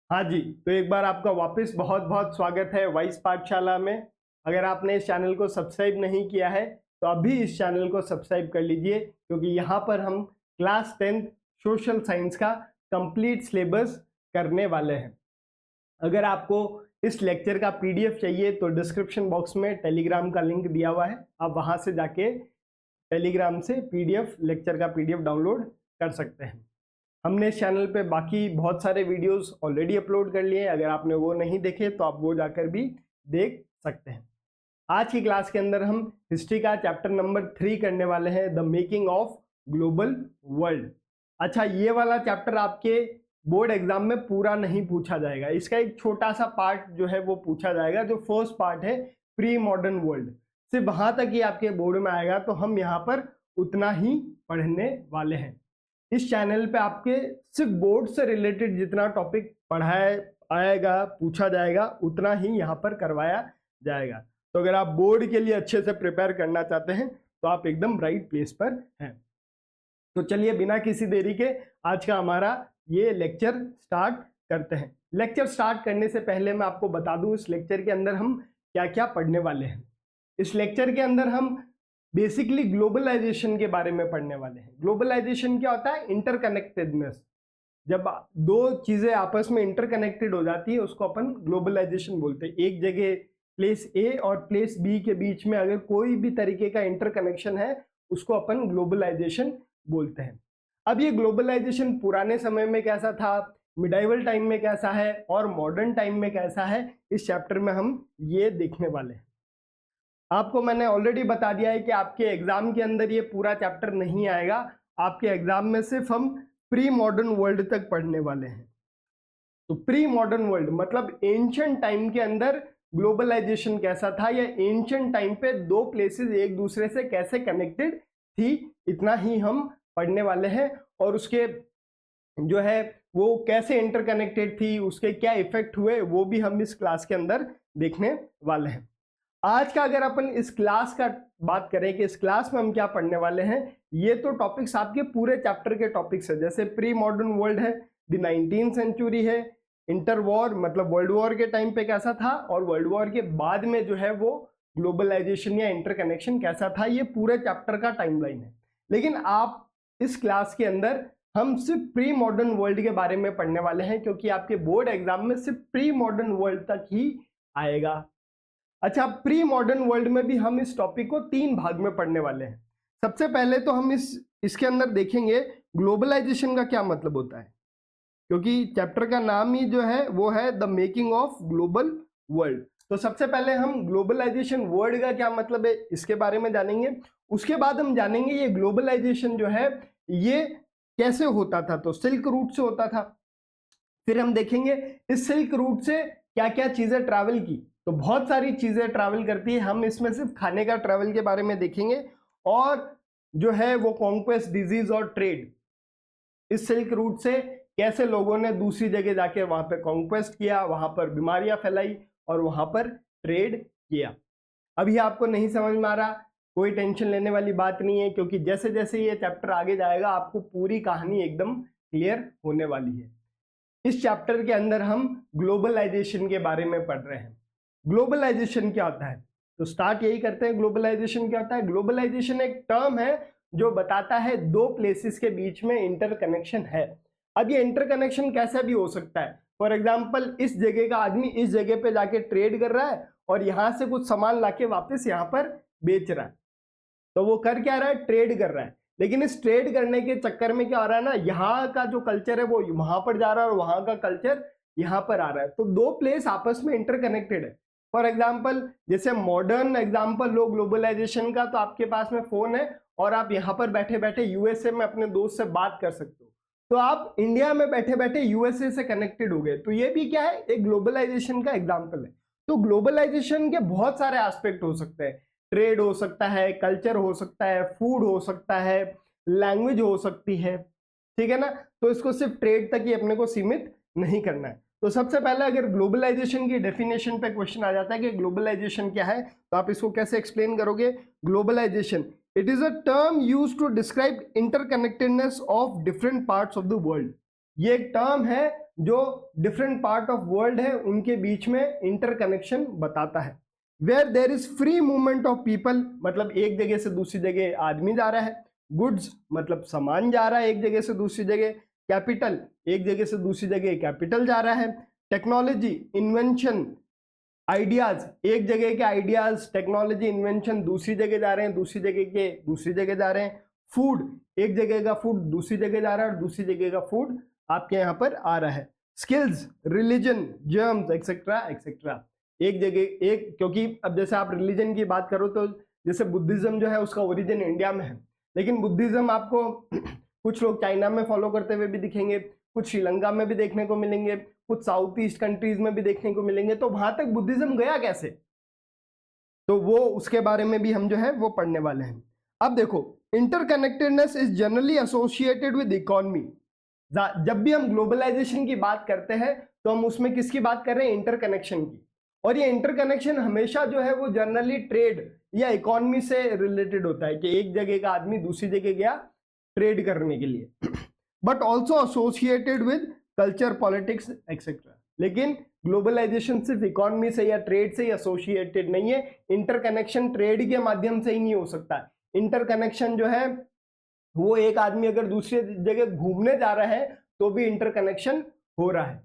हाँ जी, तो एक बार आपका वापस बहुत-बहुत स्वागत है वाइस पाठशाला में। अगर आपने इस चैनल को सब्सक्राइब नहीं किया है, तो अभी इस चैनल को सब्सक्राइब कर लीजिए क्योंकि यहाँ पर हम क्लास 10th सोशल साइंस का कंप्लीट सिलेबस करने वाले हैं। अगर आपको इस लेक्चर का पीडीएफ चाहिए तो डिस्क्रिप्शन बॉक्स में टेलीग्राम का लिंक दिया हुआ है, आप वहाँ से जाके टेलीग्राम से पीडीएफ लेक्चर का पीडीएफ डाउनलोड कर सकते हैं। हमने इस चैनल पे बाकी बहुत सारे वीडियोस ऑलरेडी अपलोड कर लिए हैं, अगर आपने वो नहीं देखे तो आप वो जाकर भी देख सकते हैं। आज की क्लास के अंदर हम हिस्ट्री का चैप्टर नंबर 3 करने वाले हैं, the making of global world. अच्छा, ये वाला चैप्टर आपके बोर्ड एग्जाम में पूरा नहीं पूछा जाएगा, इसका एक छोटा सा पार्ट जो है वो पूछा जाएगा, जो फर्स्ट पार्ट है प्री मॉडर्न वर्ल्ड, सिर्फ वहां तक ही आपके बोर्ड में आएगा, तो हम यहाँ पर उतना ही पढ़ने वाले हैं। इस चैनल पे आपके सिर्फ बोर्ड से रिलेटेड जितना टॉपिक पढ़ाया आएगा, पूछा जाएगा, उतना ही यहाँ पर करवाया जाएगा। तो अगर आप बोर्ड के लिए अच्छे से प्रिपेयर करना चाहते हैं तो आप एकदम राइट प्लेस पर हैं। तो चलिए बिना किसी देरी के आज का हमारा ये लेक्चर स्टार्ट करते हैं। लेक्चर स्टार्ट करने से पहले मैं आपको बता दूं इस लेक्चर के अंदर हम क्या क्या पढ़ने वाले हैं। इस लेक्चर के अंदर हम बेसिकली ग्लोबलाइजेशन के बारे में पढ़ने वाले हैं। ग्लोबलाइजेशन क्या होता है? इंटरकनेक्टेडनेस। जब दो चीजें आपस में इंटरकनेक्टेड हो जाती है उसको अपन ग्लोबलाइजेशन बोलते हैं। एक जगह प्लेस ए और प्लेस बी के बीच में अगर कोई भी तरीके का इंटरकनेक्शन है उसको अपन ग्लोबलाइजेशन बोलते हैं। अब ये ग्लोबलाइजेशन पुराने समय में कैसा था, मिडाइवल टाइम में कैसा है और मॉडर्न टाइम में कैसा है, इस चैप्टर में हम ये देखने वाले हैं। आपको मैंने ऑलरेडी बता दिया है कि आपके एग्जाम के अंदर ये पूरा चैप्टर नहीं आएगा, आपके एग्जाम में सिर्फ हम प्री मॉडर्न वर्ल्ड तक पढ़ने वाले हैं। तो प्री मॉडर्न वर्ल्ड मतलब एंशिएंट टाइम के अंदर ग्लोबलाइजेशन कैसा था, या एंशिएंट टाइम पे दो प्लेसेस एक दूसरे से कैसे कनेक्टेड थी, इतना ही हम पढ़ने वाले हैं। और उसके जो है वो कैसे इंटरकनेक्टेड थी, उसके क्या इफेक्ट हुए, वो भी हम इस क्लास के अंदर देखने वाले हैं। आज का अगर अपन इस क्लास का बात करें कि इस क्लास में हम क्या पढ़ने वाले हैं, ये तो टॉपिक्स आपके पूरे चैप्टर के टॉपिक्स है। जैसे प्री मॉडर्न वर्ल्ड है, द 19th सेंचुरी है, इंटर वॉर मतलब वर्ल्ड वॉर के टाइम पे कैसा था, और वर्ल्ड वॉर के बाद में जो है वो ग्लोबलाइजेशन या इंटरकनेक्शन कैसा था, ये पूरे चैप्टर का टाइमलाइन है। लेकिन आप इस क्लास के अंदर हम सिर्फ प्री मॉडर्न वर्ल्ड के बारे में पढ़ने वाले हैं, क्योंकि आपके बोर्ड एग्जाम में सिर्फ प्री मॉडर्न वर्ल्ड तक ही आएगा। अच्छा, प्री मॉडर्न वर्ल्ड में भी हम इस टॉपिक को 3 भाग में पढ़ने वाले हैं। सबसे पहले तो हम इसके अंदर देखेंगे ग्लोबलाइजेशन का क्या मतलब होता है, क्योंकि चैप्टर का नाम ही जो है वो है the making of global world. तो सबसे पहले हम ग्लोबलाइजेशन वर्ड का क्या मतलब है इसके बारे में जानेंगे। उसके बाद हम जानेंगे ये ग्लोबलाइजेशन जो है ये कैसे होता था, तो सिल्क रूट से होता था। फिर हम देखेंगे इस सिल्क रूट से क्या क्या चीजें ट्रैवल की, तो बहुत सारी चीजें ट्रैवल करती है। हम इसमें सिर्फ खाने का ट्रैवल के बारे में देखेंगे, और जो है वो कॉन्क्वेस्ट, डिजीज और ट्रेड, इस सिल्क रूट से कैसे लोगों ने दूसरी जगह जाके वहां पर कॉन्क्वेस्ट किया, वहां पर बीमारियां फैलाई और वहां पर ट्रेड किया। अभी आपको नहीं समझ में आ रहा, कोई टेंशन लेने वाली बात नहीं है, क्योंकि जैसे जैसे ये चैप्टर आगे जाएगा आपको पूरी कहानी एकदम क्लियर होने वाली है। इस चैप्टर के अंदर हम ग्लोबलाइजेशन के बारे में पढ़ रहे हैं। ग्लोबलाइजेशन क्या होता है, तो स्टार्ट यही करते हैं। ग्लोबलाइजेशन क्या होता है? ग्लोबलाइजेशन एक टर्म है जो बताता है दो प्लेसेस के बीच में इंटरकनेक्शन है। अब ये इंटरकनेक्शन कैसा भी हो सकता है। फॉर एग्जाम्पल, इस जगह का आदमी इस जगह पे जाके ट्रेड कर रहा है और यहां से कुछ सामान लाके वापस यहाँ पर बेच रहा है, तो वो कर क्या रहा है? ट्रेड कर रहा है। लेकिन इस ट्रेड करने के चक्कर में क्या हो रहा है ना, यहाँ का जो कल्चर है वो वहां पर जा रहा है और वहां का कल्चर यहाँ पर आ रहा है, तो दो प्लेस आपस में इंटरकनेक्टेड है। फॉर एग्जाम्पल, जैसे मॉडर्न एग्जाम्पल लो ग्लोबलाइजेशन का, तो आपके पास में फोन है और आप यहाँ पर बैठे बैठे यूएसए में अपने दोस्त से बात कर सकते हो, तो आप इंडिया में बैठे बैठे यूएसए से कनेक्टेड हो गए। तो ये भी क्या है? एक ग्लोबलाइजेशन का एग्जाम्पल है। तो ग्लोबलाइजेशन के बहुत सारे एस्पेक्ट हो सकते हैं। ट्रेड हो सकता है, कल्चर हो सकता है, फूड हो सकता है, लैंग्वेज हो सकती है, ठीक है ना। तो इसको सिर्फ ट्रेड तक ही अपने को सीमित नहीं करना है। तो सबसे पहले अगर ग्लोबलाइजेशन की डेफिनेशन पे क्वेश्चन आ जाता है कि ग्लोबलाइजेशन क्या है, तो आप इसको कैसे एक्सप्लेन करोगे? Globalisation, it is a term used to describe interconnectedness of different parts of the world. ये एक टर्म है जो डिफरेंट पार्ट ऑफ वर्ल्ड है उनके बीच में इंटरकनेक्शन बताता है। Where there is free movement of people, मतलब एक जगह से दूसरी जगह आदमी जा रहा है। गुड्स मतलब सामान जा रहा है एक जगह से दूसरी जगह। कैपिटल, एक जगह से दूसरी जगह कैपिटल जा रहा है। टेक्नोलॉजी, इन्वेंशन, आइडियाज, एक जगह के आइडियाज, टेक्नोलॉजी, इन्वेंशन दूसरी जगह जा रहे हैं, दूसरी जगह के दूसरी जगह जा रहे हैं। फूड, एक जगह का फूड दूसरी जगह जा रहा है और दूसरी जगह का फूड आपके यहाँ पर आ रहा है। Skills, religion, germs etcetera etcetera, एक जगह एक, क्योंकि अब जैसे आप रिलीजन की बात करो तो जैसे बुद्धिज्म जो है उसका ओरिजिन इंडिया में है, लेकिन बुद्धिज्म आपको कुछ लोग चाइना में फॉलो करते हुए भी दिखेंगे, कुछ श्रीलंका में भी देखने को मिलेंगे, कुछ साउथ ईस्ट कंट्रीज में भी देखने को मिलेंगे। तो वहां तक बुद्धिज्म गया कैसे, तो वो उसके बारे में भी हम जो है वो पढ़ने वाले हैं। अब देखो, interconnectedness is generally associated with economy. जब भी हम ग्लोबलाइजेशन की बात करते हैं तो हम उसमें किसकी बात कर रहे हैं, इंटरकनेक्शन की। और ये इंटरकनेक्शन हमेशा जो है वो जनरली ट्रेड या इकोनॉमी से रिलेटेड होता है कि एक जगह का आदमी दूसरी जगह गया ट्रेड करने के लिए, but also associated with culture, politics etcetera. लेकिन ग्लोबलाइजेशन सिर्फ इकोनॉमी से या ट्रेड से ही एसोसिएटेड नहीं है। इंटरकनेक्शन ट्रेड के माध्यम से ही नहीं हो सकता। इंटरकनेक्शन जो है वो एक आदमी अगर दूसरी जगह घूमने जा रहा है तो भी इंटरकनेक्शन हो रहा है,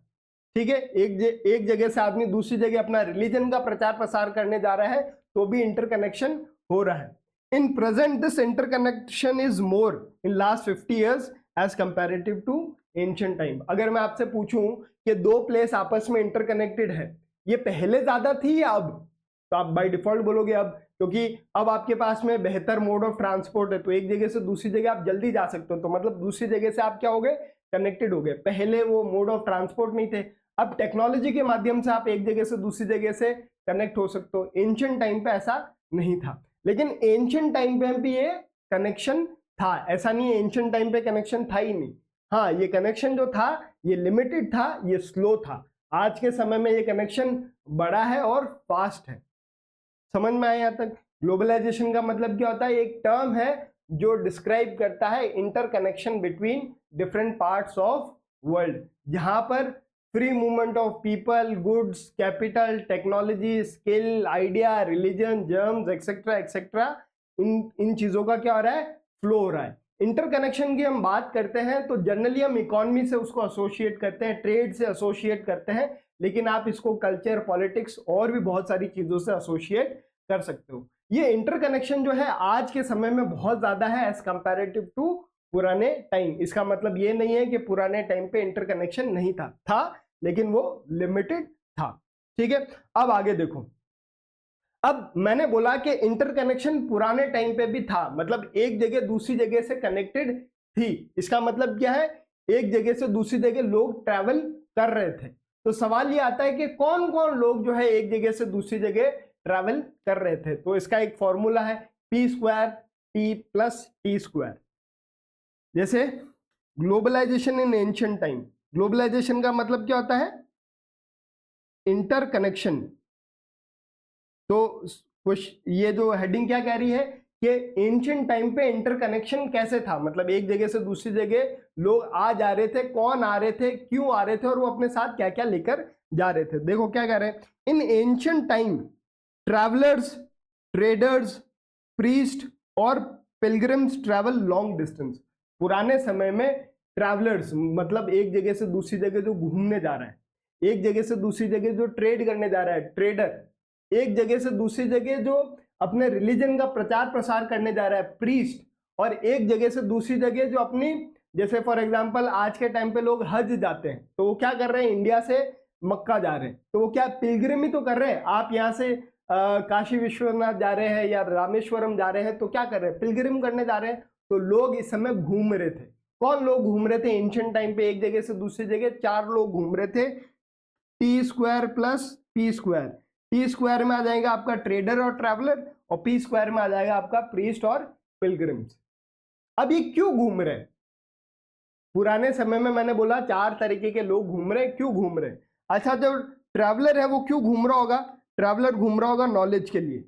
ठीक है। एक जगह से आदमी दूसरी जगह अपना रिलीजन का प्रचार प्रसार करने जा रहा है तो भी इंटरकनेक्शन हो रहा है। In present this interconnection is more in last 50 years as comparative to ancient time. अगर मैं आपसे पूछूं कि दो प्लेस आपस में इंटरकनेक्टेड है, ये पहले ज्यादा थी या अब, तो आप बाय डिफॉल्ट बोलोगे अब, क्योंकि अब आपके पास में बेहतर मोड ऑफ ट्रांसपोर्ट है, तो एक जगह से दूसरी जगह आप जल्दी जा सकते हो, तो मतलब दूसरी जगह से आप क्या हो गए, कनेक्टेड हो गए। पहले वो मोड ऑफ ट्रांसपोर्ट नहीं थे, अब टेक्नोलॉजी के माध्यम से आप एक जगह से दूसरी जगह से कनेक्ट हो सकते हो। एंशिएंट टाइम पे ऐसा नहीं था, लेकिन एंशिएंट टाइम पे भी ये कनेक्शन था, ऐसा नहीं है एंशिएंट टाइम पे कनेक्शन था ही नहीं। हाँ, ये कनेक्शन जो था ये लिमिटेड था, ये स्लो था। आज के समय में ये कनेक्शन बड़ा है और फास्ट है। समझ में आया यहाँ तक? ग्लोबलाइजेशन का मतलब क्या होता है, एक टर्म है जो डिस्क्राइब करता है interconnection between different parts of world, जहां पर free movement of people, goods, capital, technology, skill, idea, religion, germs etcetera etcetera, इन चीजों का क्या हो रहा है, फ्लो हो रहा है। इंटरकनेक्शन की हम बात करते हैं तो जनरली हम इकोनॉमी से उसको एसोसिएट करते हैं, ट्रेड से एसोसिएट करते हैं, लेकिन आप इसको कल्चर, पॉलिटिक्स और भी बहुत सारी चीजों से एसोसिएट कर सकते हो। ये इंटरकनेक्शन जो है आज के समय में बहुत ज्यादा है एज कंपैरेटिव टू पुराने टाइम। इसका मतलब ये नहीं है कि पुराने टाइम पे इंटरकनेक्शन नहीं था, लेकिन वो लिमिटेड था, ठीक है। अब आगे देखो, अब मैंने बोला कि इंटरकनेक्शन पुराने टाइम पे भी था, मतलब एक जगह दूसरी जगह से कनेक्टेड थी। इसका मतलब क्या है, एक जगह से दूसरी जगह लोग ट्रैवल कर रहे थे। तो सवाल ये आता है कि कौन कौन लोग जो है एक जगह से दूसरी जगह ट्रैवल कर रहे थे। तो इसका एक फॉर्मूला है P² T + T²। जैसे globalisation in ancient time, globalisation का मतलब क्या होता है, इंटरकनेक्शन। तो ये जो हेडिंग क्या कह रही है कि एंशिएंट टाइम पे इंटरकनेक्शन कैसे था, मतलब एक जगह से दूसरी जगह लोग आ जा रहे थे, कौन आ रहे थे, क्यों आ रहे थे, और वो अपने साथ क्या क्या लेकर जा रहे थे। देखो क्या कह रहे हैं, इन ancient time travellers, traders, priest और पिलग्रिम्स ट्रैवल लॉन्ग डिस्टेंस। पुराने समय में ट्रैवलर्स मतलब एक जगह से दूसरी जगह जो घूमने जा रहा है, एक जगह से दूसरी जगह जो ट्रेड करने जा रहा है ट्रेडर, एक जगह से दूसरी जगह जो अपने रिलीजन का प्रचार प्रसार करने जा रहा है प्रीस्ट, और एक जगह से दूसरी जगह जो अपनी, जैसे फॉर एग्जांपल आज के टाइम पे लोग हज जाते हैं, तो वो क्या कर रहे हैं, इंडिया से मक्का जा रहे हैं, तो वो क्या पिलग्रिम ही तो कर रहे हैं। आप यहाँ से काशी विश्वनाथ जा रहे हैं या रामेश्वरम जा रहे हैं, तो क्या कर रहे हैं, पिलग्रिम करने जा रहे हैं। तो लोग इस समय घूम रहे थे। कौन लोग घूम रहे थे एंशिएंट टाइम पे एक जगह से दूसरी जगह, 4 लोग घूम रहे थे, T² + P²। T² में आ जाएगा आपका ट्रेडर और ट्रैवलर, और P² में आ जाएगा आपका प्रीस्ट और पिलग्रिम्स। अब ये क्यों घूम रहे हैं, पुराने समय में मैंने बोला 4 तरीके के लोग घूम रहे हैं, क्यों घूम रहे हैं। अच्छा, जो ट्रैवलर है वो क्यों घूम रहा होगा, ट्रैवलर घूम रहा होगा नॉलेज के लिए।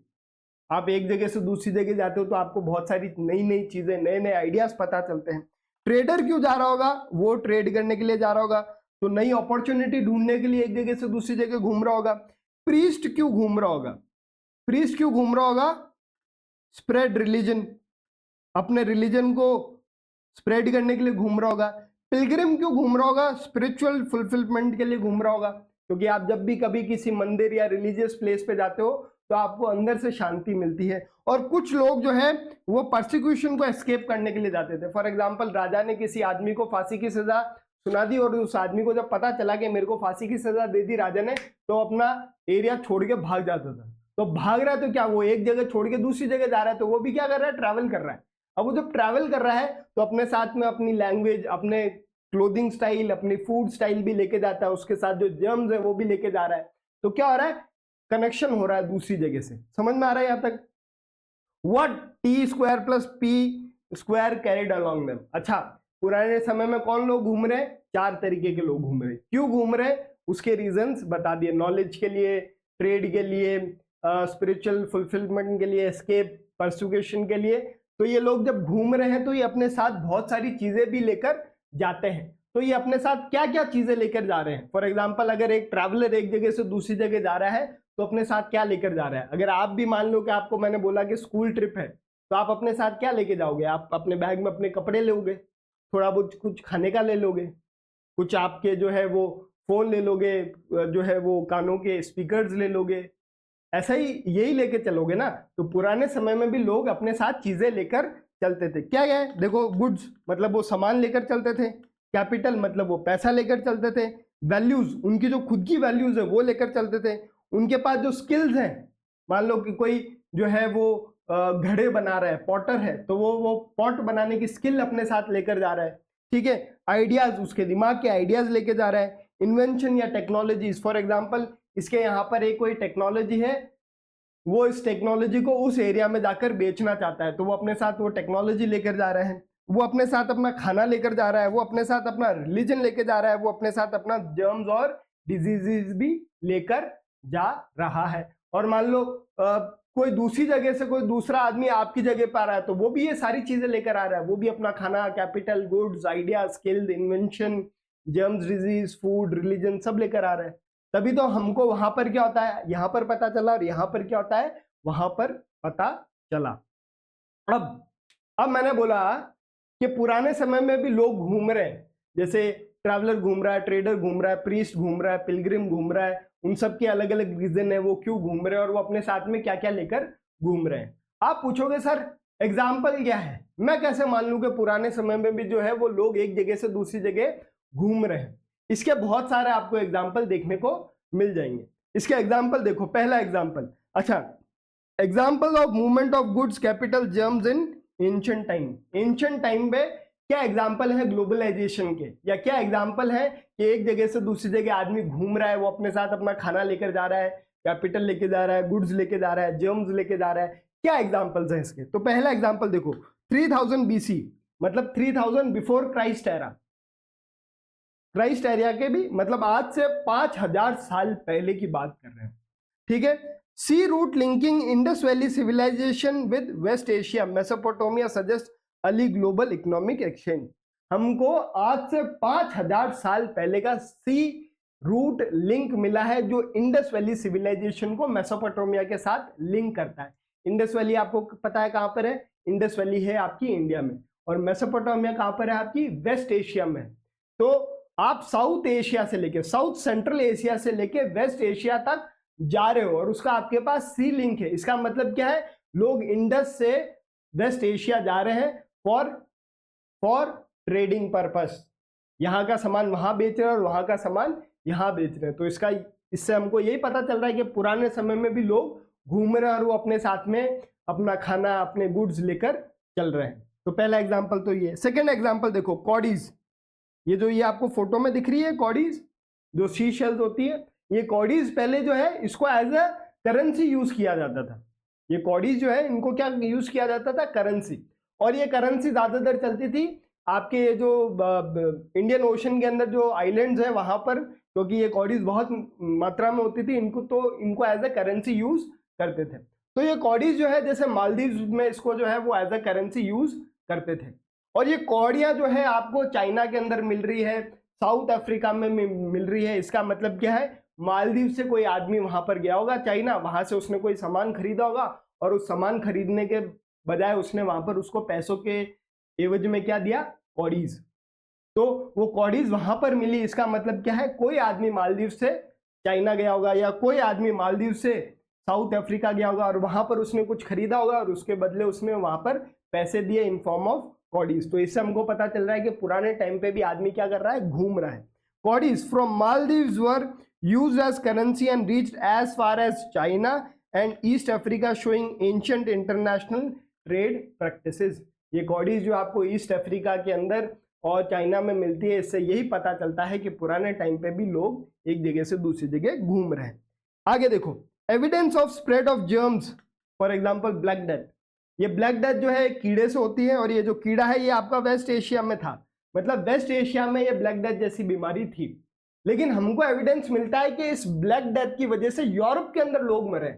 आप एक जगह से दूसरी जगह जाते हो तो आपको बहुत सारी नई नई चीजें, नए नए आइडियाज पता चलते हैं। ट्रेडर क्यों जा रहा होगा, वो ट्रेड करने के लिए जा रहा होगा। तो नई अपॉर्चुनिटी ढूंढने के लिए एक जगह से दूसरी जगह घूम रहा होगा। प्रीस्ट क्यों घूम रहा होगा? प्रीस्ट क्यों घूम रहा होगा? स्प्रेड रिलीजन, अपने रिलीजन को स्प्रेड करने के लिए घूम रहा होगा। पिलग्रिम क्यों घूम रहा होगा? स्पिरिचुअल फुलफिलमेंट के लिए घूम रहा होगा, क्योंकि आप जब भी कभी किसी मंदिर या रिलीजियस प्लेस पे जाते हो तो आपको अंदर से शांति मिलती है। और कुछ लोग जो है वो परसिक्यूशन को एस्केप करने के लिए जाते थे। फॉर एग्जाम्पल, राजा ने किसी आदमी को फांसी की सजा सुना दी और उस आदमी को जब पता चला कि मेरे को फांसी की सजा दे दी राजा ने, तो अपना एरिया छोड़ के भाग जाता था। तो भाग रहा है तो क्या, वो एक जगह छोड़ के दूसरी जगह जा रहा है, तो वो भी क्या कर रहा है? ट्रैवल कर रहा है। अब वो जब ट्रैवल कर रहा है तो अपने साथ में अपनी लैंग्वेज, अपने क्लोथिंग स्टाइल, अपनी फूड स्टाइल भी लेके जाता है, उसके साथ जो जर्म्स है वो भी लेके जा रहा है। तो क्या हो रहा है? कनेक्शन हो रहा है दूसरी जगह से। समझ में आ रहा है यहां तक? What T square plus P square carried along them. अच्छा, पुराने समय में कौन लोग घूम रहे? 4 तरीके के लोग घूम रहे। क्यों घूम रहे? उसके रीजंस बता दिए। नॉलेज के लिए, ट्रेड के लिए, स्पिरिचुअल फुलफिलमेंट के लिए, एस्केप, परसिक्यूशन के लिए। तो ये लोग जब घूम रहे हैं तो ये अपने साथ बहुत सारी चीजें भी लेकर जाते हैं। तो ये अपने साथ क्या क्या चीजें लेकर जा रहे हैं? फॉर एग्जाम्पल, अगर एक ट्रैवलर एक जगह से दूसरी जगह जा रहा है तो अपने साथ क्या लेकर जा रहा है? अगर आप भी मान लो कि आपको मैंने बोला कि स्कूल ट्रिप है, तो आप अपने साथ क्या लेके जाओगे? आप अपने बैग में अपने कपड़े लोगे, थोड़ा बहुत कुछ खाने का ले लोगे, कुछ आपके जो है वो फोन ले लोगे, जो है वो कानों के स्पीकर्स ले लोगे, ऐसा ही यही लेके चलोगे ना। तो पुराने समय में भी लोग अपने साथ चीजें लेकर चलते थे। क्या है? देखो, गुड्स मतलब वो सामान लेकर चलते थे, कैपिटल मतलब वो पैसा लेकर चलते थे, वैल्यूज उनकी जो खुद की वैल्यूज है वो लेकर चलते थे, उनके पास जो स्किल्स हैं, मान लो कि कोई जो है वो घड़े बना रहा है, पॉटर है, तो वो पॉट बनाने की स्किल अपने साथ लेकर जा रहा है। ठीक है, आइडियाज, उसके दिमाग के आइडियाज लेके जा रहा है। इन्वेंशन या टेक्नोलॉजीज, फॉर एग्जाम्पल इसके यहाँ पर एक कोई टेक्नोलॉजी है, वो इस टेक्नोलॉजी को उस एरिया में जाकर बेचना चाहता है, तो वो अपने साथ वो टेक्नोलॉजी लेकर जा रहे हैं। वो अपने साथ अपना खाना लेकर जा रहा है, वो अपने साथ अपना रिलीजन लेकर जा रहा है, वो अपने साथ अपना जर्म्स और डिजीजेस भी लेकर जा रहा है। और मान लो कोई दूसरी जगह से कोई दूसरा आदमी आपकी जगह पर आ रहा है, तो वो भी ये सारी चीजें लेकर आ रहा है। वो भी अपना खाना, capital, goods, idea, skill, invention, germs, disease, food, religion सब लेकर आ रहा है। तभी तो हमको वहां पर क्या होता है, यहाँ पर पता चला, और यहाँ पर क्या होता है, वहां पर पता चला। अब मैंने बोला कि पुराने समय में भी लोग घूम रहे हैं, जैसे ट्रैवलर घूम रहा है, ट्रेडर घूम रहा है, प्रीस्ट घूम रहा है, पिलग्रिम घूम रहा है, उन सब के अलग अलग रीजन है वो क्यों घूम रहे हैं और वो अपने साथ में क्या क्या लेकर घूम रहे हैं। आप पूछोगे सर एग्जाम्पल क्या है, मैं कैसे मान लूं कि पुराने समय में भी जो है वो लोग एक जगह से दूसरी जगह घूम रहे हैं? इसके बहुत सारे आपको एग्जाम्पल देखने को मिल जाएंगे। इसके एग्जाम्पल देखो, पहला एग्जाम्पल, अच्छा, example of movement of goods, capital, germs in ancient time. Ancient time में क्या एग्जाम्पल है ग्लोबलाइजेशन के, या क्या एग्जाम्पल है कि एक जगह से दूसरी जगह आदमी घूम रहा है, वो अपने साथ अपना खाना लेकर जा रहा है, कैपिटल लेके जा रहा है, गुड्स लेके जा रहा है, जर्म्स लेके जा रहा है? क्या एग्जाम्पल्स हैं इसके? तो पहला एग्जाम्पल देखो, 3000 BC, मतलब 3000 before Christ era. Christ area के भी मतलब आज से 5000 साल पहले की बात कर रहे हैं। ठीक है, sea route linking Indus valley civilisation with west Asia, Mesopotamia suggest early global economic exchange. हमको आज से 5000 साल पहले का सी रूट लिंक मिला है जो इंडस वैली सिविलाइजेशन को मेसोपोटामिया के साथ लिंक करता है। इंडस वैली आपको पता है कहां पर है? इंडस वैली है आपकी इंडिया में, और मेसोपोटामिया कहां पर है? आपकी वेस्ट एशिया में। तो आप साउथ एशिया से लेके, साउथ सेंट्रल एशिया से लेके वेस्ट एशिया तक जा रहे हो और उसका आपके पास सी लिंक है। इसका मतलब क्या है? लोग इंडस से वेस्ट एशिया जा रहे हैं फॉर ट्रेडिंग पर्पस। यहां का सामान वहां बेच रहे हैं और वहां का सामान यहां बेच रहे हैं। तो इससे हमको यही पता चल रहा है कि पुराने समय में भी लोग घूम रहे हैं और वो अपने साथ में अपना खाना, अपने गुड्स लेकर चल रहे हैं। तो पहला एग्जाम्पल तो ये। सेकेंड एग्जाम्पल देखो, कॉडीज। ये आपको फोटो में दिख रही है कॉडीज, जो सी शेल्स होती है। ये कॉडीज पहले जो है इसको एज अ करेंसी यूज किया जाता था। ये कॉडीज जो है इनको क्या यूज किया जाता था? करेंसी। और ये करेंसी ज्यादातर चलती थी आपके जो इंडियन ओशन के अंदर जो आइलैंड्स है वहां पर, क्योंकि ये कॉडीज बहुत मात्रा में होती थी, इनको एज अ करेंसी यूज करते थे। तो ये कॉडीज जो है जैसे मालदीव्स में इसको जो है वो एज अ करेंसी यूज करते थे। और ये कौड़ियां जो है आपको चाइना के अंदर मिल रही है, साउथ अफ्रीका में मिल रही है। इसका मतलब क्या है, मालदीव से कोई आदमी वहां पर गया होगा चाइना, वहां से उसने कोई सामान खरीदा होगा और उस सामान खरीदने के बजाय उसने वहां पर उसको पैसों के एवज में क्या दिया, कॉडीज। तो वो कॉडीज वहां पर मिली। इसका मतलब क्या है, कोई आदमी मालदीव से चाइना गया होगा या कोई आदमी मालदीव से साउथ अफ्रीका गया होगा और वहां पर उसने कुछ खरीदा होगा और उसके बदले उसने वहां पर पैसे दिए इन फॉर्म ऑफ कॉडीज। तो इससे हमको पता चल रहा है कि पुराने टाइम पे भी आदमी क्या कर रहा है, घूम रहा है। Cowries from Maldives were used as currency and reached as far as China and east Africa, showing ancient international trade practices. ये कॉडीज जो आपको ईस्ट अफ्रीका के अंदर और चाइना में मिलती है, इससे यही पता चलता है कि पुराने टाइम पे भी लोग एक जगह से दूसरी जगह घूम रहे हैं। आगे देखो, evidence of spread of germs, for example Black death. ये ब्लैक डेथ जो है कीड़े से होती है और ये जो कीड़ा है ये आपका वेस्ट एशिया में था, मतलब वेस्ट एशिया में ये ब्लैक डेथ जैसी बीमारी थी। लेकिन हमको एविडेंस मिलता है कि इस ब्लैक डेथ की वजह से यूरोप के अंदर लोग मरे।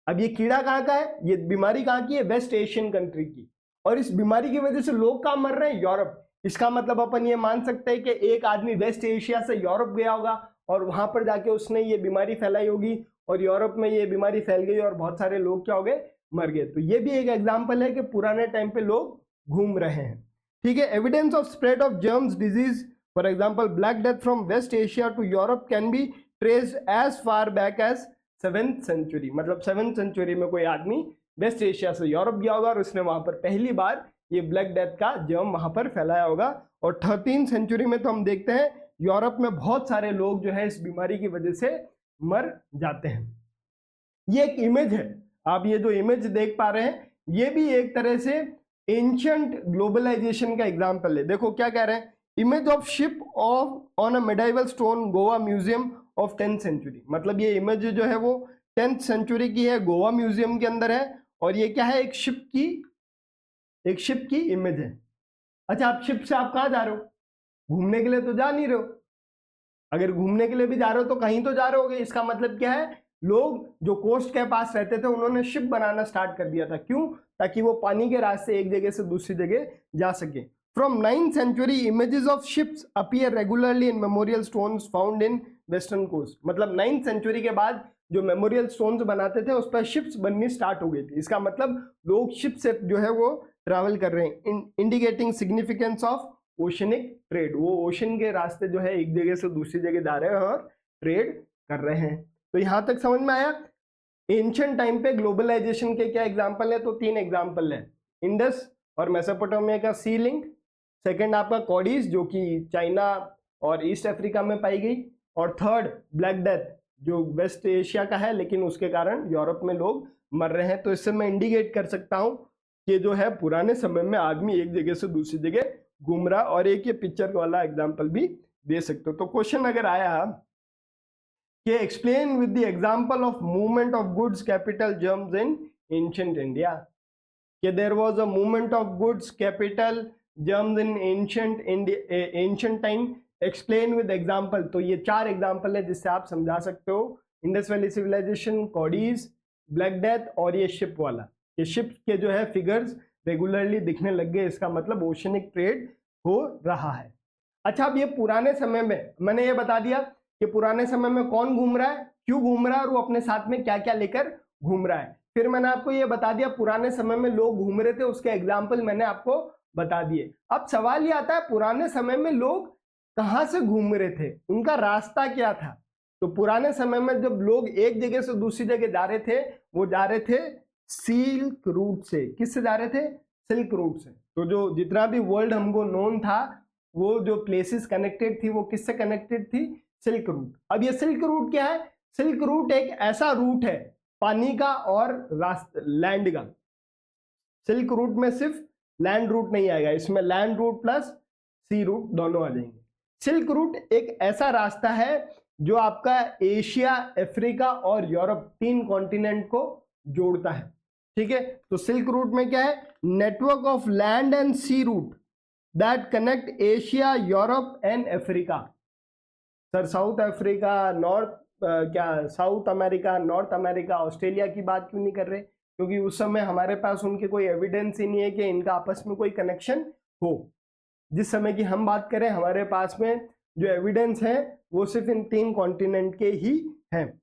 अब ये कीड़ा कहाँ का है, ये बीमारी कहाँ की है, वेस्ट एशियन कंट्री की, और इस बीमारी की वजह से लोग कहाँ मर रहे हैं, यूरोप। इसका मतलब अपन ये मान सकते हैं कि एक आदमी वेस्ट एशिया से यूरोप गया होगा और वहां पर जाके उसने ये बीमारी फैलाई होगी और यूरोप में ये बीमारी फैल गई और बहुत सारे लोग क्या हो गए, मर गए। तो ये भी एक एग्जांपल है कि पुराने टाइम पे लोग घूम रहे हैं। ठीक है, evidence of spread of germs disease, for example Black Death from West Asia to Europe can be traced as far back as 7th century. मतलब 7th सेंचुरी में कोई आदमी वेस्ट एशिया से यूरोप गया होगा और उसने वहां पर पहली बार ये ब्लैक डेथ का जर्म वहां पर फैलाया होगा। और 13th सेंचुरी में तो हम देखते हैं यूरोप में बहुत सारे लोग जो है इस बीमारी की वजह से मर जाते हैं। ये एक इमेज है, आप ये जो इमेज देख पा रहे हैं ये भी एक तरह से एंशिएंट ग्लोबलाइजेशन का एग्जांपल है। देखो क्या कह रहे हैं, image of ship of on a medieval stone Goa museum of 10th century. मतलब ये इमेज जो है वो 10th सेंचुरी की है, गोवा म्यूजियम के अंदर है और ये क्या है, एक शिप की इमेज है। अच्छा, आप शिप से आप कहाँ जा रहे हो, घूमने के लिए तो जा नहीं रहे हो। अगर घूमने के लिए भी जा रहे हो तो कहीं तो जा रहे होगे। इसका मतलब क्या है, लोग जो कोस्ट के पास रहते थे उन्होंने शिप बनाना स्टार्ट कर दिया था। क्यों, ताकि वो पानी के रास्ते एक जगह से दूसरी जगह जा सके। From 9th century images of ships appear regularly in memorial stones found in western coast. मतलब 9th सेंचुरी के बाद जो मेमोरियल स्टोन्स बनाते थे उस पर शिप्स बननी स्टार्ट हो गई थी। इसका मतलब लोग शिप से जो है वो ट्रैवल कर रहे हैं, indicating significance of oceanic trade. वो ओशन के रास्ते जो है एक जगह से दूसरी जगह जा रहे हैं और ट्रेड कर रहे हैं। तो यहां तक समझ में आया। एंशिएंट टाइम पे ग्लोबलाइजेशन के क्या एग्जांपल है, तो 3 एग्जांपल है, इंडस और मेसोपोटामिया का सी लिंक, सेकंड आपका कॉडीज जो कि चाइना और ईस्ट अफ्रीका में पाई गई, और थर्ड ब्लैक डेथ जो वेस्ट एशिया का है लेकिन उसके कारण यूरोप में लोग मर रहे हैं। तो इससे मैं इंडिकेट कर सकता हूं कि जो है पुराने समय में आदमी एक जगह से दूसरी जगह घूम रहा। और एक ये पिक्चर वाला एग्जांपल भी दे सकते हो। तो क्वेश्चन अगर आया कि explain with the example of movement of goods capital germs in ancient India, कि there was a movement of goods capital germs in ancient time, explain with example. तो ये 4 एग्जांपल है जिससे आप समझा सकते हो Indus valley civilisation, cowries, black death और ये शिप वाला। ये शिप के जो है फिगर्स रेगुलरली दिखने लग गए, इसका मतलब ओशनिक ट्रेड हो रहा है। अच्छा, अब ये पुराने समय में मैंने ये बता दिया कि पुराने समय में कौन घूम रहा है, क्यों घूम रहा है और वो अपने साथ में क्या क्या लेकर घूम रहा है। फिर मैंने आपको ये बता दिया पुराने समय में लोग घूम रहे थे, उसके एग्जाम्पल मैंने आपको बता दिए। अब सवाल ये आता है पुराने समय में लोग कहाँ से घूम रहे थे, उनका रास्ता क्या था। तो पुराने समय में जब लोग एक जगह से दूसरी जगह जा रहे थे, वो जा रहे थे सिल्क रूट से। किससे जा रहे थे, सिल्क रूट से। तो जो जितना भी वर्ल्ड हमको नोन था, वो जो प्लेसेस कनेक्टेड थी वो किससे कनेक्टेड थी, सिल्क रूट। अब ये सिल्क रूट क्या है, सिल्क रूट एक ऐसा रूट है पानी का और लैंड का। सिल्क रूट में सिर्फ लैंड रूट नहीं आएगा, इसमें लैंड रूट प्लस सी रूट दोनों आ जाएंगे। सिल्क रूट एक ऐसा रास्ता है जो आपका एशिया, अफ्रीका और यूरोप 3 कॉन्टिनेंट को जोड़ता है। ठीक है, तो सिल्क रूट में क्या है, network of land and sea route that connect Asia, Europe and Africa. Sir South Africa, South America, North America, Australia की बात क्यों नहीं कर रहे, क्योंकि उस समय हमारे पास उनके कोई एविडेंस ही नहीं है कि इनका आपस में कोई कनेक्शन हो। जिस समय की हम बात करें, हमारे पास में जो एविडेंस है वो सिर्फ इन 3 कॉन्टिनेंट के ही हैं।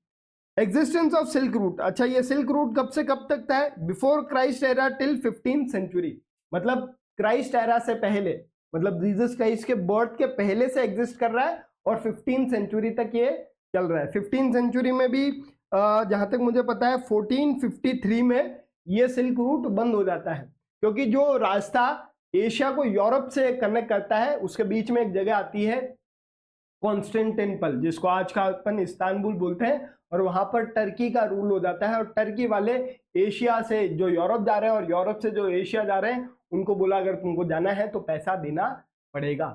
एग्जिस्टेंस ऑफ सिल्क रूट, अच्छा ये सिल्क रूट कब से कब तक था? Before Christ era till 15th century, मतलब क्राइस्ट एरा से पहले, मतलब जीसस क्राइस्ट के बर्थ के पहले से एग्जिस्ट कर रहा है और 15th सेंचुरी तक ये चल रहा है। 15th सेंचुरी में भी जहां तक मुझे पता है 1453 में ये सिल्क रूट बंद हो जाता है, क्योंकि जो रास्ता एशिया को यूरोप से कनेक्ट करता है उसके बीच में एक जगह आती है कॉन्स्टेंटिनोपल, जिसको आज का अपन इस्तांबुल बोलते हैं, और वहां पर टर्की का रूल हो जाता है। और टर्की वाले एशिया से जो यूरोप जा रहे हैं और यूरोप से जो एशिया जा रहे हैं उनको बोला अगर तुमको जाना है तो पैसा देना पड़ेगा।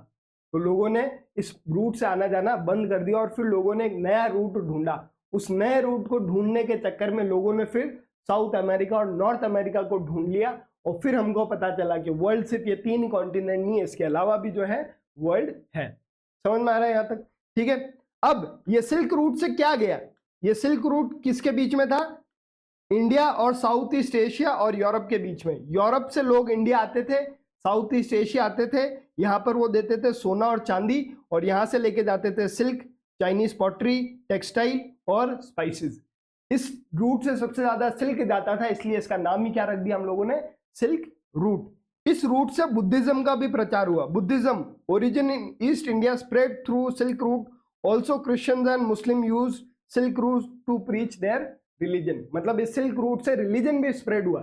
तो लोगों ने इस रूट से आना जाना बंद कर दिया और फिर लोगों ने एक नया रूट ढूंढा। उस नए रूट को ढूंढने के चक्कर में लोगों ने फिर साउथ अमेरिका और नॉर्थ अमेरिका को ढूंढ लिया और फिर हमको पता चला कि वर्ल्ड सिर्फ ये 3 कॉन्टिनेंट नहीं है, इसके अलावा भी जो है वर्ल्ड है। समझ में आ रहा है यहाँ तक? ठीक है। अब ये सिल्क रूट से क्या गया? ये सिल्क रूट किसके बीच में था? इंडिया और साउथ ईस्ट एशिया और यूरोप के बीच में। यूरोप से लोग इंडिया आते थे, साउथ ईस्ट एशिया आते थे, यहाँ पर वो देते थे सोना और चांदी, और यहाँ से लेके जाते थे सिल्क, चाइनीज पॉटरी, टेक्सटाइल और स्पाइसेस। इस रूट से सबसे ज्यादा सिल्क जाता था, इसलिए इसका नाम ही क्या रख दिया हम लोगों ने? Silk route. इस रूट से बुद्धिज्म का भी प्रचार हुआ। Buddhism origin in east India spread through silk route, also Christians and Muslim use silk route to preach their religion. मतलब इस सिल्क रूट से रिलीजन भी स्प्रेड हुआ।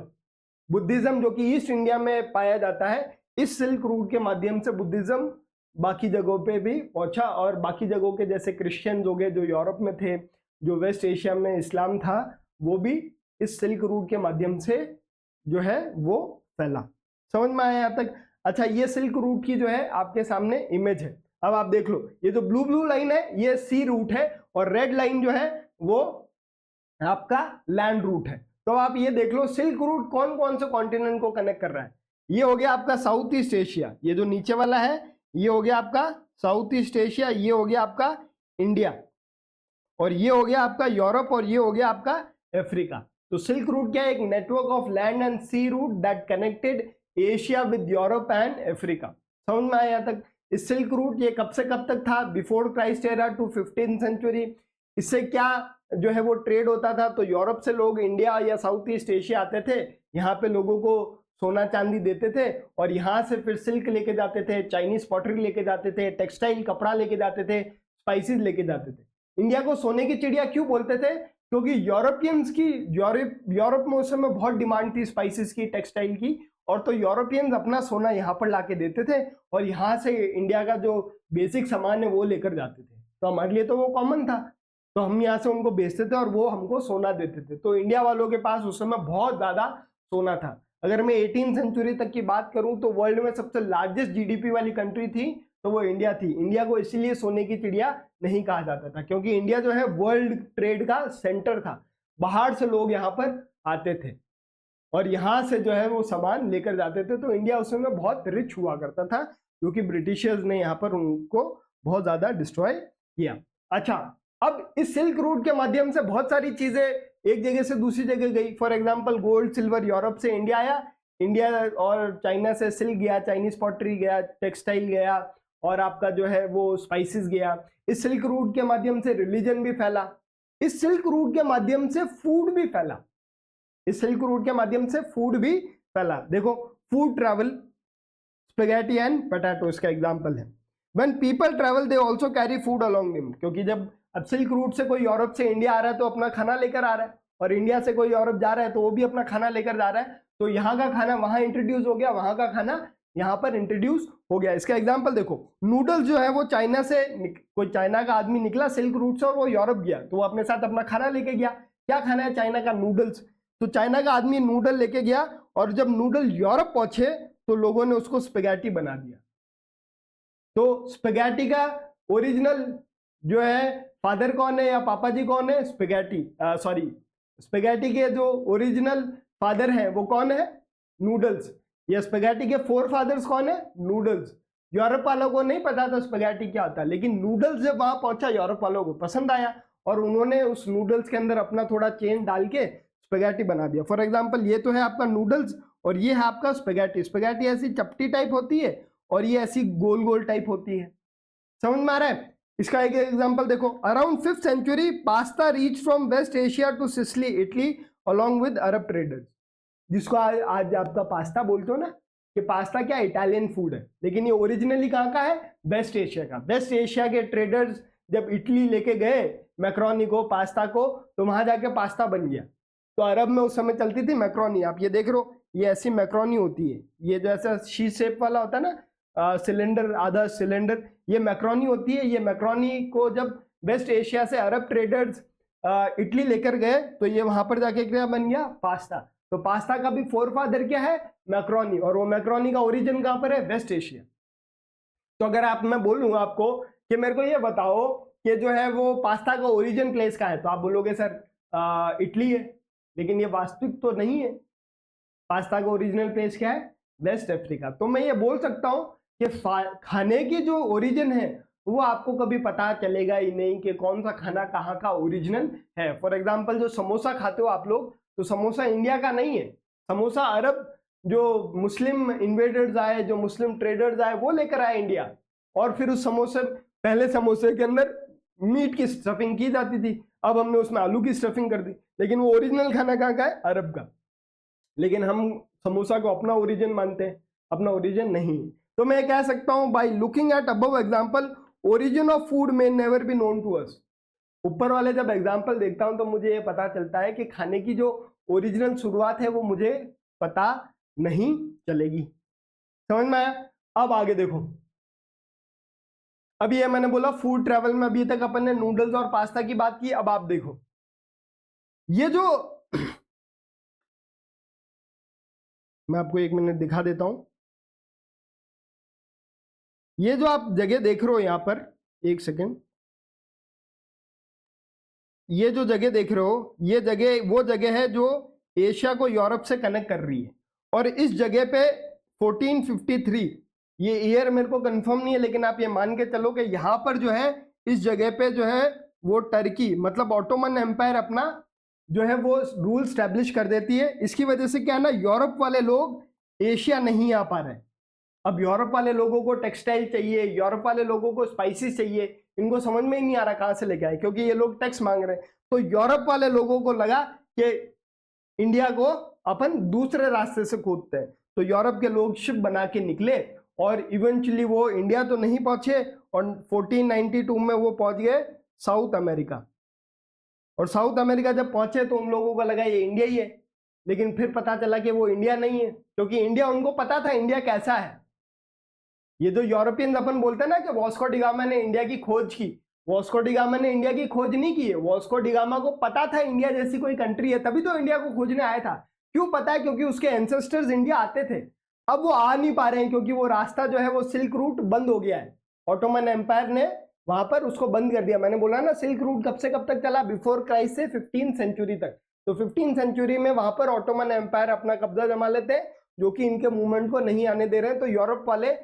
बुद्धिज्म जो कि ईस्ट इंडिया में पाया जाता है, इस सिल्क रूट के माध्यम से बुद्धिज्म बाकी जगहों पे भी पहुंचा, और बाकी जगहों के जैसे क्रिश्चियंस हो गए जो यूरोप में थे, जो वेस्ट एशिया में इस्लाम था, वो भी इस सिल्क रूट के माध्यम से जो है वो फैला। समझ में आया यहाँ तक? अच्छा, ये सिल्क रूट की जो है आपके सामने इमेज है। अब आप देख लो, ये जो ब्लू लाइन है ये सी रूट है और रेड लाइन जो है वो आपका लैंड रूट है। तो आप ये देख लो सिल्क रूट कौन कौन से कॉन्टिनेंट को कनेक्ट कर रहा है। ये हो गया आपका साउथ ईस्ट एशिया, ये जो नीचे वाला है ये हो गया आपका साउथ ईस्ट एशिया, ये हो गया आपका इंडिया, और ये हो गया आपका यूरोप, और ये हो गया आपका अफ्रीका। तो सिल्क रूट क्या है? एक network of land and sea route that connected Asia with Europe and Africa. समझ में आया यहाँ तक? इस सिल्क रूट ये कब से कब तक था? Before Christ era to 15th century. इससे क्या जो है वो ट्रेड होता था? तो यूरोप से लोग इंडिया या साउथ ईस्ट एशिया आते थे, यहाँ पे लोगों को सोना चांदी देते थे, और यहाँ से फिर सिल्क लेके जाते थे, चाइनीज पॉटरी लेके जाते थे, टेक्सटाइल कपड़ा लेके जाते थे, स्पाइसेस लेके जाते थे। इंडिया को सोने की चिड़िया क्यों बोलते थे? क्योंकि यूरोपियंस की यूरोप में उस समय बहुत डिमांड थी स्पाइसेस की, टेक्सटाइल की, और तो यूरोपियंस अपना सोना यहाँ पर लाके देते थे और यहाँ से इंडिया का जो बेसिक सामान है वो लेकर जाते थे। तो हमारे लिए तो वो कॉमन था, तो हम यहाँ से उनको बेचते थे और वो हमको सोना देते थे। तो इंडिया वालों के पास उस समय बहुत ज्यादा सोना था। अगर मैं 18th सेंचुरी तक की बात करूं तो वर्ल्ड में सबसे लार्जेस्ट जीडीपी वाली कंट्री थी तो वो इंडिया थी। इंडिया को इसीलिए सोने की चिड़िया नहीं कहा जाता था, क्योंकि इंडिया जो है वर्ल्ड ट्रेड का सेंटर था। बाहर से लोग यहाँ पर आते थे और यहाँ से जो है वो सामान लेकर जाते थे। तो इंडिया उस समय बहुत रिच हुआ करता था, क्योंकि ब्रिटिशर्स ने यहाँ पर उनको बहुत ज्यादा डिस्ट्रॉय किया। अच्छा, अब इस सिल्क रूट के माध्यम से बहुत सारी चीजें एक जगह से दूसरी जगह गई। For example gold silver Europe से इंडिया आया, इंडिया और चाइना से सिल्क गया, चाइनीज पॉटरी गया, टेक्सटाइल गया, और आपका जो है वो स्पाइसेस गया। इस सिल्क रूट के माध्यम से रिलीजन भी फैला, इस सिल्क रूट के माध्यम से फूड भी फैला, इस सिल्क रूट के माध्यम से फूड भी फैला। देखो food travel, spaghetti and potato इसका एग्जांपल है। When people travel they also carry food along them, क्योंकि जब अब सिल्क रूट से कोई यूरोप से इंडिया आ रहा है तो अपना खाना लेकर आ रहा है, और इंडिया से कोई यूरोप जा रहा है तो वो भी अपना खाना लेकर जा रहा है। तो यहाँ का खाना वहां इंट्रोड्यूस हो गया, वहां का खाना यहाँ पर इंट्रोड्यूस हो गया। इसका एग्जांपल देखो, नूडल्स जो है वो चाइना से, कोई चाइना का आदमी निकला सिल्क रूट से और वो यूरोप गया तो वो अपने साथ अपना खाना लेके गया। क्या खाना है? चाइना का नूडल्स। तो चाइना का आदमी नूडल लेके गया और जब नूडल यूरोप पहुंचे तो लोगों ने उसको स्पेगेटी बना दिया। तो स्पेगेटी का ओरिजिनल जो है फादर कौन है या पापा जी कौन है? स्पेगेटी के जो ओरिजिनल फादर है वो कौन है? नूडल्स। ये स्पेगेटी के 4 फादर्स कौन है? नूडल्स। यूरोप वालों को नहीं पता था स्पेगेटी क्या होता है, लेकिन नूडल्स जब वहां पहुंचा यूरोप वालों को पसंद आया और उन्होंने उस नूडल्स के अंदर अपना थोड़ा चेंज डाल के स्पेगेटी बना दिया। फॉर एग्जांपल ये तो है आपका नूडल्स और ये है आपका स्पेगेटी। स्पेगेटी ऐसी चपटी टाइप होती है और ये ऐसी गोल गोल टाइप होती है। समझ में आ रहा है? इसका एक एग्जांपल देखो, around 5th century pasta reach from West Asia to Sicily Italy along with Arab traders. जिसको आज आपका पास्ता बोलते हो ना, कि पास्ता क्या इटालियन फूड है, लेकिन ये ओरिजिनली कहाँ का है? वेस्ट एशिया का। वेस्ट एशिया के ट्रेडर्स जब इटली लेके गए मैक्रोनी को, पास्ता को, तो वहां जाके पास्ता बन गया। तो अरब में उस समय चलती थी मैक्रोनी। आप ये देख रहे हो, ये ऐसी मैक्रोनी होती है, ये जो ऐसा शी शेप वाला होता है ना, सिलेंडर, आधा सिलेंडर, ये मैक्रोनी होती है। ये मैक्रोनी को जब वेस्ट एशिया से अरब ट्रेडर्स इटली लेकर गए तो ये वहां पर जाके क्या बन गया? पास्ता। तो पास्ता का भी फोरफादर क्या है? मैक्रोनी। और वो मैक्रोनी का ओरिजिन कहां पर है? West Asia. तो अगर आप, मैं बोलूंगा आपको कि मेरे को ये बताओ कि जो है वो पास्ता का ओरिजिन प्लेस कहाँ है, तो आप बोलोगे सर इटली है। लेकिन ये वास्तविक तो नहीं है। पास्ता का ओरिजिनल प्लेस क्या है? West Africa. तो मैं ये बोल सकता हूँ कि खाने की जो ओरिजिन है वो आपको कभी पता चलेगा ही नहीं कि कौन सा खाना कहाँ का ओरिजिनल है। फॉर एग्जाम्पल जो समोसा खाते हो आप लोग, तो समोसा इंडिया का नहीं है। समोसा अरब जो मुस्लिम इन्वेडर्स आए, जो मुस्लिम ट्रेडर्स आए, वो लेकर आए इंडिया। और फिर उस समोसे, पहले समोसे के अंदर मीट की स्टफिंग की जाती थी, अब हमने उसमें आलू की स्टफिंग कर दी। लेकिन वो ओरिजिनल खाना कहाँ का है? अरब का। लेकिन हम समोसा को अपना ओरिजिन मानते हैं, अपना ओरिजिन नहीं। तो मैं कह सकता हूं, by looking at above example, origin of food may never be known to us. ऊपर वाले जब एग्जांपल देखता हूं तो मुझे ये पता चलता है कि खाने की जो ओरिजिनल शुरुआत है वो मुझे पता नहीं चलेगी। समझ में आया? अब आगे देखो, अभी ये मैंने बोला फूड ट्रैवल में अभी तक अपन ने नूडल्स और पास्ता की बात की। अब आप देखो, ये जो मैं आपको 1 मिनट दिखा देता हूं। ये जो आप जगह देख रहे हो यहां पर, 1 सेकेंड, ये जो जगह देख रहे हो, ये जगह वो जगह है जो एशिया को यूरोप से कनेक्ट कर रही है। और इस जगह पे 1453, ये ईयर मेरे को कंफर्म नहीं है, लेकिन आप ये मान के चलो कि यहां पर जो है इस जगह पे जो है वो टर्की, मतलब ऑटोमन एम्पायर अपना जो है वो रूल स्टैब्लिश कर देती है। इसकी वजह से क्या है ना, यूरोप वाले लोग एशिया नहीं आ पा रहे। अब यूरोप वाले लोगों को टेक्सटाइल चाहिए, यूरोप वाले लोगों को स्पाइसेस चाहिए, इनको समझ में ही नहीं आ रहा कहां से लेके आए, क्योंकि ये लोग टैक्स मांग रहे हैं। तो यूरोप वाले लोगों को लगा कि इंडिया को अपन दूसरे रास्ते से खोदते हैं। तो यूरोप के लोग शिप बना के निकले और इवेंचुअली वो इंडिया तो नहीं पहुंचे, और 1492 में वो पहुंच गए साउथ अमेरिका। और साउथ अमेरिका जब पहुंचे तो उन लोगों को लगा ये इंडिया ही है, लेकिन फिर पता चला कि वो इंडिया नहीं है, क्योंकि इंडिया, उनको पता था इंडिया कैसा है। ये जो यूरोपियंस अपन बोलते हैं ना कि वास्को डिगामा ने इंडिया की खोज की, वास्को डिगामा ने इंडिया की खोज नहीं की है। वास्को डिगामा को पता था इंडिया जैसी कोई कंट्री है, तभी तो इंडिया को खोजने आया था। क्यों पता है? क्योंकि उसके एंसेस्टर्स इंडिया आते थे। अब वो आ नहीं पा रहे हैं क्योंकि वो रास्ता जो है वो सिल्क रूट बंद हो गया है। ऑटोमन एम्पायर ने वहां पर उसको बंद कर दिया। मैंने बोला ना सिल्क रूट कब से कब तक चला? बिफोर क्राइस्ट से 15th सेंचुरी तक। तो 15th सेंचुरी में वहां पर ऑटोमन एम्पायर अपना कब्जा जमा लेते हैं, जो कि इनके मूवमेंट को नहीं आने दे रहे हैं। तो यूरोप वाले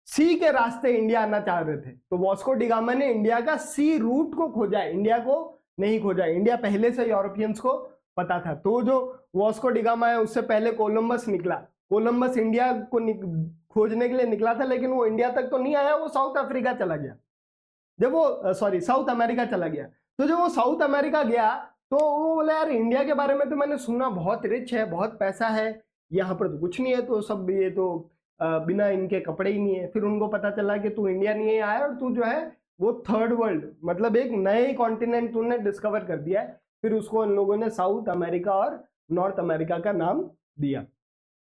सी के रास्ते इंडिया आना चाह रहे थे। तो वास्को डिगामा ने इंडिया का सी रूट को खोजा है, इंडिया को नहीं खोजा। इंडिया पहले से यूरोपियंस को पता था। तो जो वास्को डिगामा है उससे पहले कोलंबस निकला। कोलंबस इंडिया को खोजने के लिए निकला था, लेकिन वो इंडिया तक तो नहीं आया, वो साउथ अफ्रीका चला गया। जब वो साउथ अमेरिका चला गया, तो जब वो साउथ अमेरिका गया तो वो बोला यार इंडिया के बारे में तो मैंने सुना बहुत रिच है, बहुत पैसा है, यहाँ पर तो कुछ नहीं है, तो सब ये तो बिना इनके कपड़े ही नहीं है। फिर उनको पता चला कि तू इंडिया नहीं आया और तू जो है वो थर्ड वर्ल्ड, मतलब एक नए कॉन्टिनेंट तूने डिस्कवर कर दिया है। फिर उसको इन लोगों ने साउथ अमेरिका और नॉर्थ अमेरिका का नाम दिया।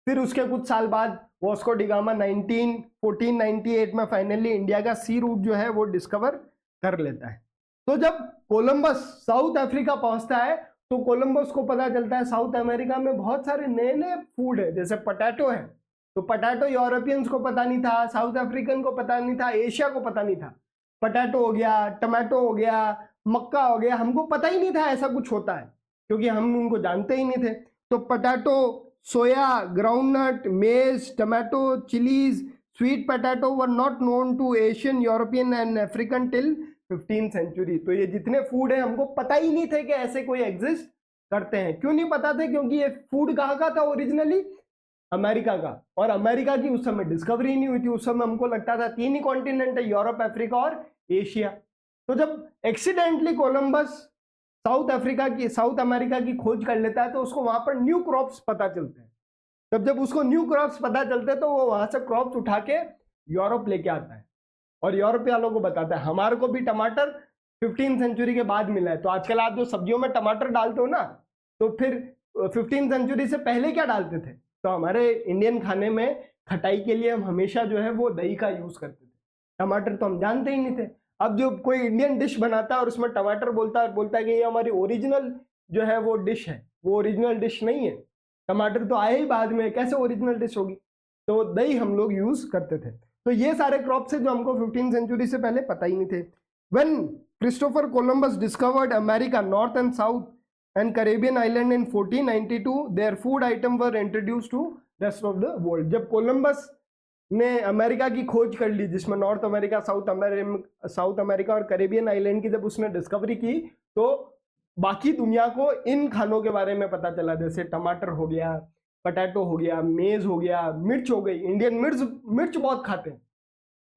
फिर उसके कुछ साल बाद वास्को डिगामा 1498 में फाइनली इंडिया का सी रूट जो है वो डिस्कवर कर लेता है। तो जब कोलंबस साउथ अफ्रीका पहुंचता है तो कोलंबस को पता चलता है साउथ अमेरिका में बहुत सारे नए नए फूड है, जैसे पोटैटो है। तो पोटैटो यूरोपियंस को पता नहीं था, साउथ अफ्रीकन को पता नहीं था, एशिया को पता नहीं था। पोटैटो हो गया, टमाटो हो गया, मक्का हो गया, हमको पता ही नहीं था ऐसा कुछ होता है, क्योंकि हम उनको जानते ही नहीं थे। तो potato, soya, groundnut, maize, tomato, chillies, sweet potato were not known to Asian, European and African till 15th century. तो ये जितने फूड है हमको पता ही नहीं थे कि ऐसे कोई एग्जिस्ट करते हैं। क्यों नहीं पता थे? क्योंकि ये फूड कहाँ का था ओरिजिनली? अमेरिका का, और अमेरिका की उस समय डिस्कवरी नहीं हुई थी। उस समय हमको लगता था 3 ही कॉन्टिनेंट है, यूरोप, अफ्रीका और एशिया। तो जब एक्सीडेंटली कोलंबस साउथ अमेरिका की खोज कर लेता है तो उसको वहां पर न्यू क्रॉप्स पता चलते हैं। जब उसको न्यू क्रॉप्स पता चलते हैं तो वो वहां से क्रॉप्स उठा के यूरोप लेके आता है और यूरोप वालों को बताता है हमारे को भी टमाटर 15th सेंचुरी के बाद मिला है। तो आजकल आप जो सब्जियों में टमाटर डालते हो ना, तो फिर 15th सेंचुरी से पहले क्या डालते थे? तो हमारे इंडियन खाने में खटाई के लिए हम हमेशा जो है वो दही का यूज करते थे, टमाटर तो हम जानते ही नहीं थे। अब जो कोई इंडियन डिश बनाता है और उसमें टमाटर बोलता है और बोलता है कि ये हमारी ओरिजिनल जो है वो डिश है, वो ओरिजिनल डिश नहीं है, टमाटर तो आए ही बाद में, कैसे ओरिजिनल डिश होगी? तो दही हम लोग यूज करते थे। तो ये सारे क्रॉप्स है जो हमको 15th सेंचुरी से पहले पता ही नहीं थे। When Christopher Columbus discovered America, North and South and Caribbean island in 1492, their food item were introduced to rest of the world. जब कोलंबस ने अमेरिका की खोज कर ली, जिसमें नॉर्थ अमेरिका, साउथ अमेरिका और कैरेबियन आइलैंड की जब उसने डिस्कवरी की, तो बाकी दुनिया को इन खानों के बारे में पता चला। जैसे टमाटर हो गया, पटैटो हो गया, मेज हो गया, मिर्च हो गई। इंडियन मिर्च बहुत खाते हैं,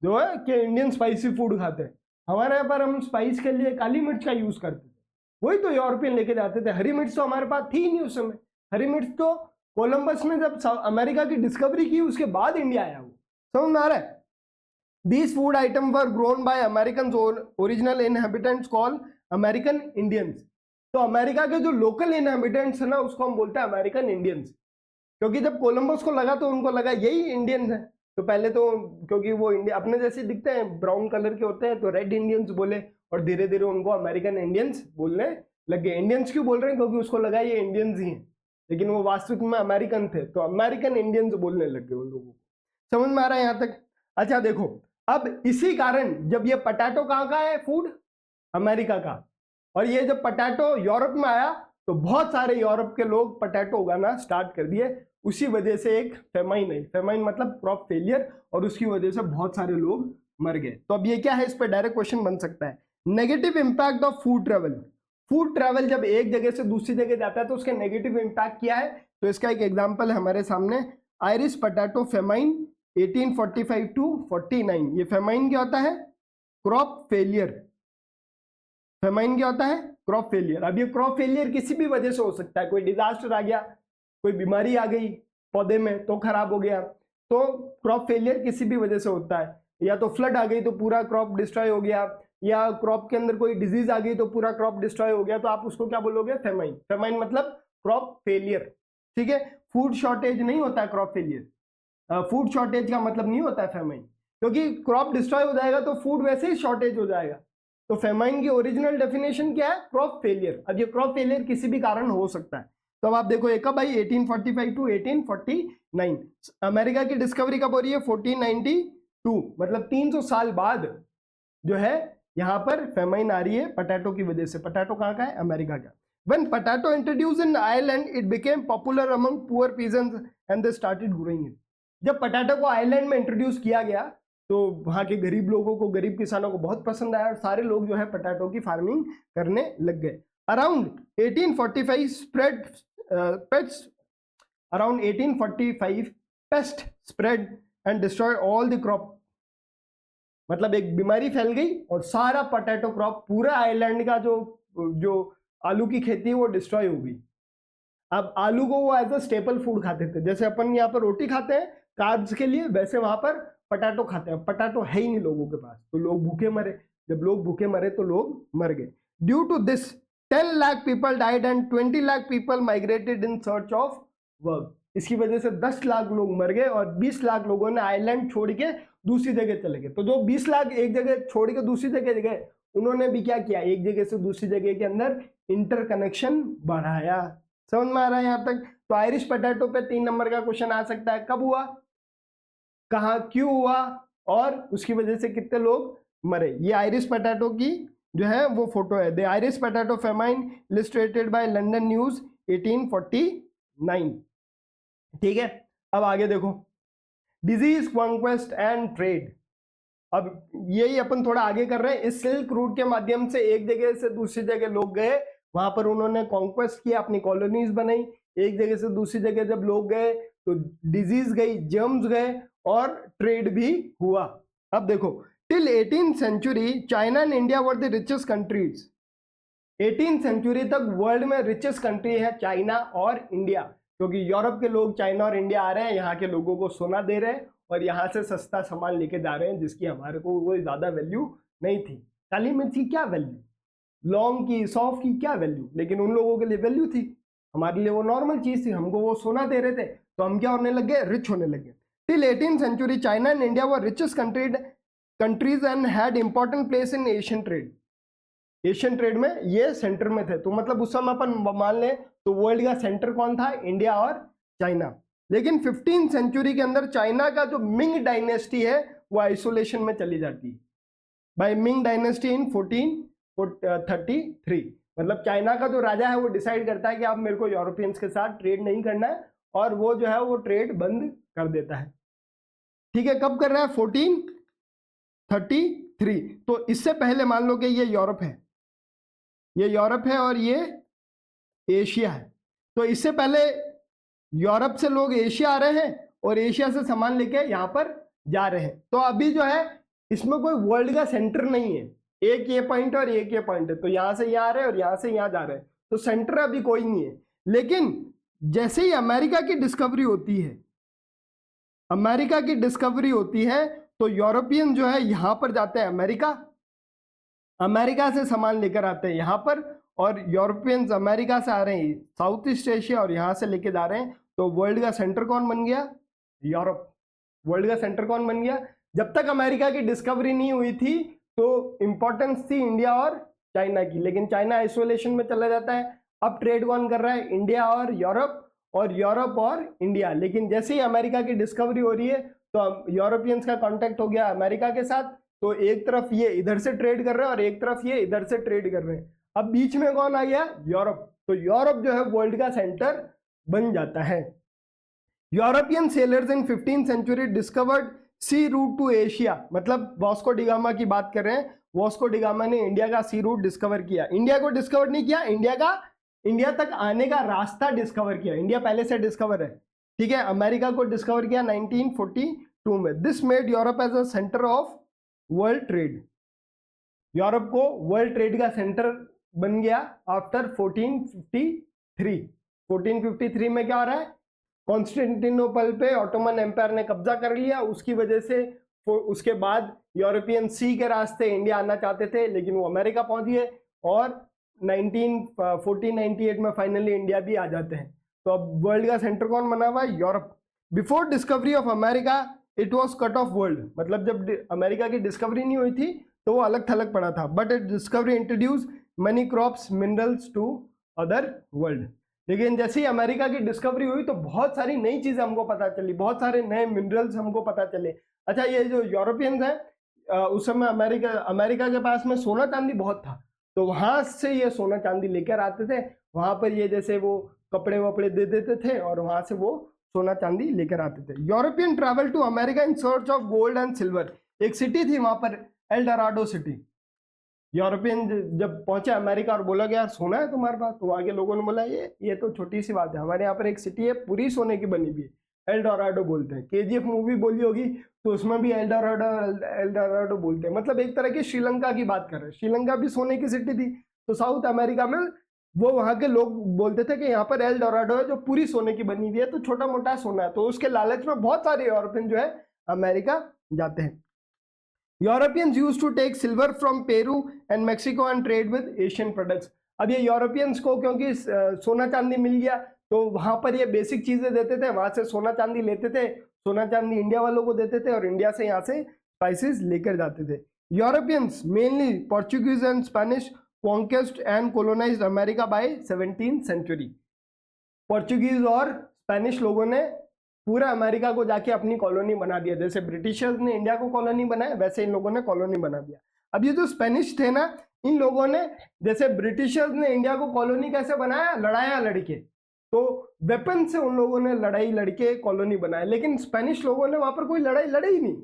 जो है कि इंडियन स्पाइसी फूड खाते हैं। हमारे यहाँ पर हम स्पाइस के लिए काली मिर्च का यूज करते थे, वही तो यूरोपियन लेके जाते थे। हरी मिर्च तो हमारे पास थी ही नहीं उस समय। हरी मिर्च तो कोलंबस ने जब अमेरिका की डिस्कवरी की उसके बाद इंडिया आया। वो समझ में आ रहा है? These food items were grown by Americans, original inhabitants called American Indians। तो अमेरिका के जो लोकल इनहेबिटेंट्स है ना, उसको हम बोलते हैं अमेरिकन इंडियंस। क्योंकि जब कोलंबस को लगा तो उनको लगा यही इंडियंस है। तो पहले तो क्योंकि वो इंडिया अपने जैसे दिखते हैं, ब्राउन कलर के होते हैं, तो रेड इंडियंस बोले और धीरे धीरे उनको अमेरिकन इंडियंस बोलने लग गए। इंडियंस क्यों बोल रहे हैं? क्योंकि उसको लगा ये इंडियंस ही हैं, लेकिन वो वास्तविक में अमेरिकन थे, तो अमेरिकन इंडियंस बोलने लग गए उन लोगों को। समझ में आ रहा है यहाँ तक? अच्छा देखो, अब इसी कारण जब ये पटैटो कहाँ का है फूड? अमेरिका का। और ये जब पटैटो यूरोप में आया तो बहुत सारे यूरोप के लोग पटैटो उगाना स्टार्ट कर दिए। उसी वजह से एक फेमाइन है, फेमाइन मतलब क्रॉप फेलियर, और उसकी वजह से बहुत सारे लोग मर गए। तो अब ये क्या है, इस पर डायरेक्ट क्वेश्चन बन सकता है। Negative impact of food travel. Food travel जब एक जगह से दूसरी जगह जाता है तो उसके नेगेटिव इंपैक्ट क्या है? तो इसका एक एग्जाम्पल है हमारे सामने, आयरिश पटैटो फेमाइन 1845 to 49। ये फेमाइन क्या होता है? Crop failure. फेमाइन क्या होता है? Crop failure. अब ये क्रॉप फेलियर किसी भी वजह से हो सकता है, कोई डिजास्टर आ गया, कोई बीमारी आ गई पौधे में तो खराब हो गया, तो क्रॉप फेलियर किसी भी वजह से होता है। या तो फ्लड आ गई तो पूरा क्रॉप डिस्ट्रॉय हो गया, या क्रॉप के अंदर कोई डिजीज आ गई तो पूरा क्रॉप डिस्ट्रॉय हो गया, तो आप उसको क्या बोलोगे? फेमाइन। फेमाइन मतलब क्रॉप फेलियर। ठीक है, फूड शॉर्टेज नहीं होता है क्रॉप फेलियर। फूड शॉर्टेज का मतलब नहीं होता है फेमाइन, क्योंकि क्रॉप डिस्ट्रॉय हो जाएगा तो फूड वैसे ही शॉर्टेज हो जाएगा। तो फेमाइन की ओरिजिनल डेफिनेशन क्या है? Crop failure. अब ये क्रॉप फेलियर किसी भी कारण हो सकता है। तो अब आप देखो ये कब आई? 1845 टू 1849। अमेरिका की डिस्कवरी कब हो रही है? 1492, मतलब 300 साल बाद जो है यहाँ पर फेमाइन आ रही है पटैटो की वजह से। पटैटो कहाँ का है? अमेरिका का। When potato introduced in Ireland, it became popular among poor peasants and they started growing it। जब पटाटो को आयरलैंड में इंट्रोड्यूस किया गया तो वहां के गरीब लोगों को, गरीब किसानों को बहुत पसंद आया और सारे लोग जो है पटाटो की फार्मिंग करने लग गए। Around 1845 paste spread and destroy all the crop. मतलब एक बीमारी फैल गई और सारा पटाटो क्रॉप, पूरा आयरलैंड का जो आलू की खेती है वो डिस्ट्रॉय हो गई। अब आलू को वो एज अ स्टेपल फूड खाते थे, जैसे अपन यहाँ पर रोटी खाते हैं कार्ब्स के लिए, वैसे वहां पर पटाटो खाते हैं। पटाटो है ही नहीं लोगों के पास, तो लोग भूखे मरे। जब लोग भूखे मरे तो लोग मर गए। Due to this 10 lakh people died and 20 lakh people migrated in search of work. इसकी वजह से 10 लाख लोग मर गए और 20 लाख लोगों ने आइलैंड छोड़ के दूसरी जगह चले गए। तो जो 20 लाख एक जगह छोड़ के दूसरी जगह गए, उन्होंने भी क्या किया? एक जगह से दूसरी जगह के अंदर इंटरकनेक्शन बढ़ाया। समझ में आ रहा है यहाँ तक? तो आयरिश पटैटो पे 3 नंबर का क्वेश्चन आ सकता है। कब हुआ, कहाँ, क्यों हुआ और उसकी वजह से कितने लोग मरे। ये आयरिश पटैटो की जो है वो फोटो है। The Irish potato famine illustrated bye London news 1849। ठीक है, अब आगे देखो, डिजीज, कॉन्क्वेस्ट एंड ट्रेड। अब यही अपन थोड़ा आगे कर रहे हैं। इस सिल्क रूट के माध्यम से एक जगह से दूसरी जगह लोग गए, वहां पर उन्होंने कॉन्क्वेस्ट किया, अपनी कॉलोनीज बनाई। एक जगह से दूसरी जगह जब लोग गए तो डिजीज गई, जर्म्स गए और ट्रेड भी हुआ। अब देखो, till 18th century China and India were the richest countries. 18th century तक वर्ल्ड में रिचेस्ट कंट्री है चाइना और इंडिया, क्योंकि यूरोप के लोग चाइना और इंडिया आ रहे हैं, यहाँ के लोगों को सोना दे रहे हैं और यहाँ से सस्ता सामान लेके जा रहे हैं, जिसकी हमारे को कोई ज्यादा वैल्यू नहीं थी। काली मिर्च की क्या वैल्यू, लौंग की, सौंफ की क्या वैल्यू, लेकिन उन लोगों के लिए वैल्यू थी, हमारे लिए वो नॉर्मल चीज थी। हमको वो सोना दे रहे थे तो हम क्या होने लगे, रिच होने लगे। Till 18th century China and India were richest countries and had important place in Asian trade. Asian trade में ये सेंटर में थे, तो मतलब उस समय अपन मान लें तो वर्ल्ड का सेंटर कौन था, इंडिया और चाइना। लेकिन 15th सेंचुरी के अंदर चाइना का जो मिंग डायनेस्टी है वो आइसोलेशन में चली जाती है बाय मिंग डायनेस्टी इन 1433। मतलब चाइना का जो राजा है वो डिसाइड करता है कि आप मेरे को यूरोपियंस के साथ ट्रेड नहीं करना है, और वो जो है वो ट्रेड बंद कर देता है। ठीक है, कब कर रहा है, 1433। तो इससे पहले मान लो कि ये यूरोप है, ये यूरोप है और ये एशिया है। तो इससे पहले यूरोप से लोग एशिया आ रहे हैं और एशिया से सामान लेके यहाँ पर जा रहे हैं। तो अभी जो है इसमें कोई वर्ल्ड का सेंटर नहीं है, एक ये पॉइंट और एक ये पॉइंट है, तो यहाँ से यहाँ आ रहे हैं और यहाँ से यहाँ जा रहे हैं, तो सेंटर अभी कोई नहीं है। लेकिन जैसे ही अमेरिका की डिस्कवरी होती है, अमेरिका की डिस्कवरी होती है, तो यूरोपियन जो है यहाँ पर जाते हैं अमेरिका, अमेरिका से सामान लेकर आते हैं यहाँ पर, और यूरोपियंस अमेरिका से आ रहे हैं साउथ ईस्ट एशिया और यहाँ से लेके जा रहे हैं। तो वर्ल्ड का सेंटर कौन बन गया, यूरोप। वर्ल्ड का सेंटर कौन बन गया, जब तक अमेरिका की डिस्कवरी नहीं हुई थी तो इंपॉर्टेंस थी इंडिया और चाइना की, लेकिन चाइना आइसोलेशन में चला जाता है। अब ट्रेड कौन कर रहा है, इंडिया और यूरोप और इंडिया। लेकिन जैसे ही अमेरिका की डिस्कवरी हो रही है तो यूरोपियंस का कांटेक्ट हो गया अमेरिका के साथ, तो एक तरफ ये इधर से ट्रेड कर रहे हैं और एक तरफ ये इधर से ट्रेड कर रहे हैं। अब बीच में कौन आ गया, यूरोप। तो यूरोप जो है वर्ल्ड का सेंटर बन जाता है। European sailors in 15th century discovered sea route to Asia. मतलब वास्को डी गामा की बात कर रहे हैं, वास्को डी गामा ने इंडिया का सी रूट डिस्कवर किया। इंडिया को डिस्कवर नहीं किया, इंडिया तक आने का रास्ता डिस्कवर किया। इंडिया पहले से डिस्कवर है, ठीक है। अमेरिका को डिस्कवर किया 1942 में। This made Europe as a centre of world trade. Europe को वर्ल्ड ट्रेड का सेंटर बन गया आफ्टर 1453। 1453 में क्या हो रहा है, कॉन्स्टेंटिनोपल पे ऑटोमन एम्पायर ने कब्जा कर लिया। उसकी वजह से उसके बाद यूरोपियन सी के रास्ते इंडिया आना चाहते थे, लेकिन वो अमेरिका पहुंच गए और 1498 में फाइनली इंडिया भी आ जाते हैं। तो अब वर्ल्ड का सेंटर कौन बना हुआ है, Europe. Before discovery of America it was cut off world. मतलब जब अमेरिका की डिस्कवरी नहीं हुई थी तो वो अलग थलग पड़ा था, but it discovery introduce money crops minerals to other world. लेकिन जैसे ही अमेरिका की डिस्कवरी हुई तो बहुत सारी नई चीजें हमको पता चली, बहुत सारे नए मिनरल्स हमको पता चले। अच्छा, ये जो यूरोपियंस हैं उस समय अमेरिका के पास में सोना चांदी बहुत था, तो वहां से ये सोना चांदी लेकर आते थे। वहां पर ये जैसे वो कपड़े वपड़े दे देते थे और वहां से वो सोना चांदी लेकर आते थे। European travel to America in search of gold and silver. एक सिटी थी वहां पर, एल डोराडो सिटी। यूरोपियन जब पहुंचे अमेरिका और बोला कि यार सोना है तुम्हारे पास, तो वहां के लोगों ने बोला ये तो छोटी सी बात है, हमारे यहाँ पर एक सिटी है पूरी सोने की बनी हुई है, एल डोराडो बोलते हैं। केजीएफ मूवी बोली होगी तो उसमें भी एल डोराडो बोलते हैं। मतलब एक तरह की श्रीलंका की बात कर रहे हैं, श्रीलंका भी सोने की सिटी थी। तो साउथ अमेरिका में वो वहां के लोग बोलते थे कि यहाँ पर एल डोराडो है जो पूरी सोने की बनी हुई है, तो छोटा मोटा सोना है। तो उसके लालच में बहुत सारे यूरोपियन जो है अमेरिका जाते हैं। Europeans used to take silver from Peru and Mexico and trade with Asian products. अब ये यूरोपियंस को क्योंकि सोना चांदी मिल गया तो वहां पर ये बेसिक चीजें देते थे, वहां से सोना चांदी लेते थे, सोना चांदी इंडिया वालों को देते थे और इंडिया से यहाँ से स्पाइसेस लेकर जाते थे। Europeans mainly Portuguese and Spanish conquest and colonised America by 17th century. Portuguese और स्पेनिश लोगों ने पूरा अमेरिका को जाके अपनी कॉलोनी बना दिया। जैसे ब्रिटिशर्स ने इंडिया को कॉलोनी बनाया, वैसे इन लोगों ने कॉलोनी बना दिया। अब ये जो स्पेनिश थे ना, इन लोगों ने, जैसे ब्रिटिशर्स ने इंडिया को कॉलोनी कैसे बनाया, लड़ाया लड़के, तो वेपन से उन लोगों ने लड़ाई लड़के कॉलोनी बनाया। लेकिन स्पेनिश लोगों ने वहां पर कोई लड़ाई लड़ी ही नहीं।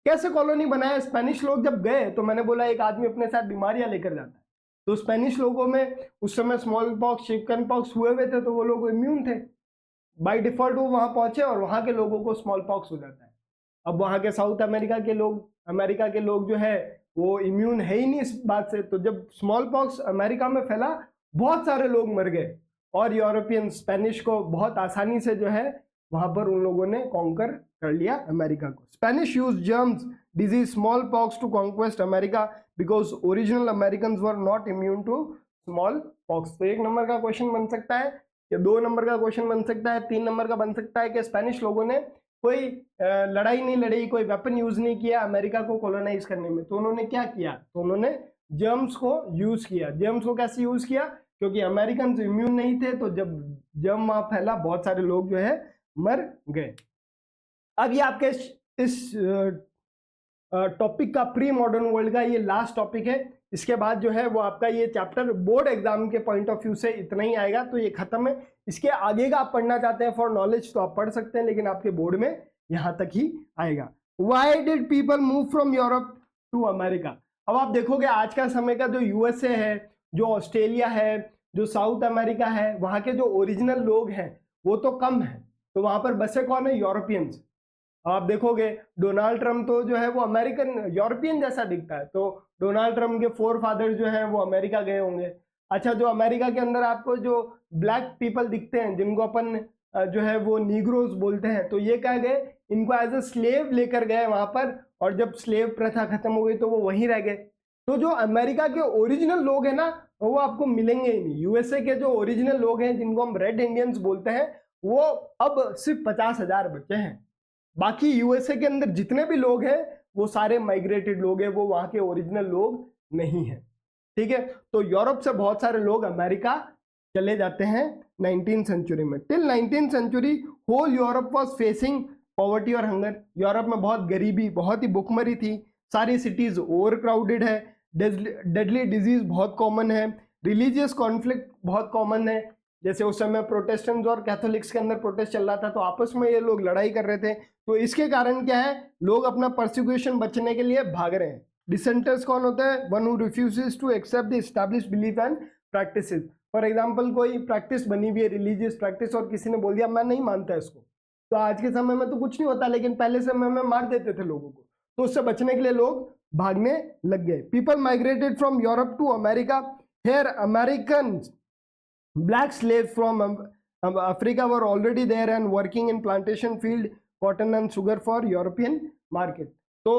कैसे कॉलोनी बनाया, स्पेनिश लोग जब गए तो मैंने बोला एक आदमी अपने साथ बीमारियां लेकर जाता है, तो स्पेनिश लोगों में उस समय स्मॉल पॉक्स, चिकन पॉक्स हुए हुए थे, तो वो लोग इम्यून थे। बाय डिफॉल्ट वो वहां पहुंचे और वहां के लोगों को स्मॉल पॉक्स हो जाता है। अब वहां के साउथ अमेरिका के लोग जो है वो इम्यून है ही नहीं इस बात से, तो जब स्मॉल पॉक्स अमेरिका में फैला बहुत सारे लोग मर गए और यूरोपियन स्पेनिश को बहुत आसानी से जो है वहां पर उन लोगों ने कॉन्कर कर लिया अमेरिका को। Spanish use germs disease smallpox to conquest America because original American were not immune to smallpox. तो 1 नंबर का क्वेश्चन बन सकता है, या 2 नंबर का क्वेश्चन बन सकता है, 3 नंबर का बन सकता है कि स्पेनिश लोगों ने कोई लड़ाई नहीं लड़ी, कोई वेपन यूज नहीं किया अमेरिका को कॉलोनाइज करने में, तो उन्होंने क्या किया, तो उन्होंने जर्म्स को यूज किया। जर्म्स को कैसे यूज किया, क्योंकि अमेरिकन इम्यून नहीं थे, तो जब जर्म वहां फैला बहुत सारे लोग जो है मर गए। अब ये आपके इस टॉपिक का प्री मॉडर्न वर्ल्ड का ये लास्ट टॉपिक है। इसके बाद जो है वो आपका ये चैप्टर बोर्ड एग्जाम के पॉइंट ऑफ व्यू से इतना ही आएगा, तो ये खत्म है। इसके आगे का आप पढ़ना चाहते हैं फॉर नॉलेज तो आप पढ़ सकते हैं, लेकिन आपके बोर्ड में यहां तक ही आएगा। Why did people move from Europe to America. अब आप देखोगे आज का समय का जो यूएसए है, जो ऑस्ट्रेलिया है, जो साउथ अमेरिका है, वहां के जो ओरिजिनल लोग हैं वो तो कम है, तो वहां पर बसे कौन है, यूरोपियंस। आप देखोगे डोनाल्ड ट्रम्प तो जो है वो अमेरिकन यूरोपियन जैसा दिखता है, तो डोनाल्ड ट्रम्प के फोर फादर जो है वो अमेरिका गए होंगे। अच्छा, जो अमेरिका के अंदर आपको जो ब्लैक पीपल दिखते हैं जिनको अपन जो है वो नीग्रोज बोलते हैं, तो ये क्या गए, इनको एज ए स्लेव लेकर गए वहां पर, और जब स्लेव प्रथा खत्म हो गई तो वो वहीं रह गए। तो जो अमेरिका के ओरिजिनल लोग हैं ना वो आपको मिलेंगे ही नहीं। यूएसए के जो ओरिजिनल लोग हैं जिनको हम रेड इंडियंस बोलते हैं वो अब सिर्फ 50,000 बचे हैं। बाकी यूएसए के अंदर जितने भी लोग हैं वो सारे माइग्रेटेड लोग हैं, वो वहां के ओरिजिनल लोग नहीं है। ठीक है, तो यूरोप से बहुत सारे लोग अमेरिका चले जाते हैं 19th सेंचुरी में। Till 19th century whole Europe was facing poverty और हंगर। यूरोप में बहुत गरीबी, बहुत ही भुखमरी थी, सारी सिटीज ओवर क्राउडेड है, डेडली डिजीज बहुत कॉमन है, रिलीजियस कॉन्फ्लिक्ट बहुत कॉमन है। जैसे उस समय प्रोटेस्टेंट्स और कैथोलिक्स के अंदर प्रोटेस्ट चल रहा था, तो आपस में ये लोग लड़ाई कर रहे थे, तो इसके कारण क्या है, लोग अपना परसिक्यूशन बचने के लिए भाग रहे हैं। डिसेंटर्स कौन होता है, one who refuses to accept the established belief and practices. For example कोई प्रैक्टिस बनी हुई है, रिलीजियस प्रैक्टिस, और किसी ने बोल दिया मैं नहीं मानता इसको, तो आज के समय में तो कुछ नहीं होता, लेकिन पहले समय में मार देते थे लोगों को, तो उससे बचने के लिए लोग भागने लग गए। People migrated from Europe to America. Here American black slaves from Africa were already there and working in plantation field, cotton and sugar for European market। तो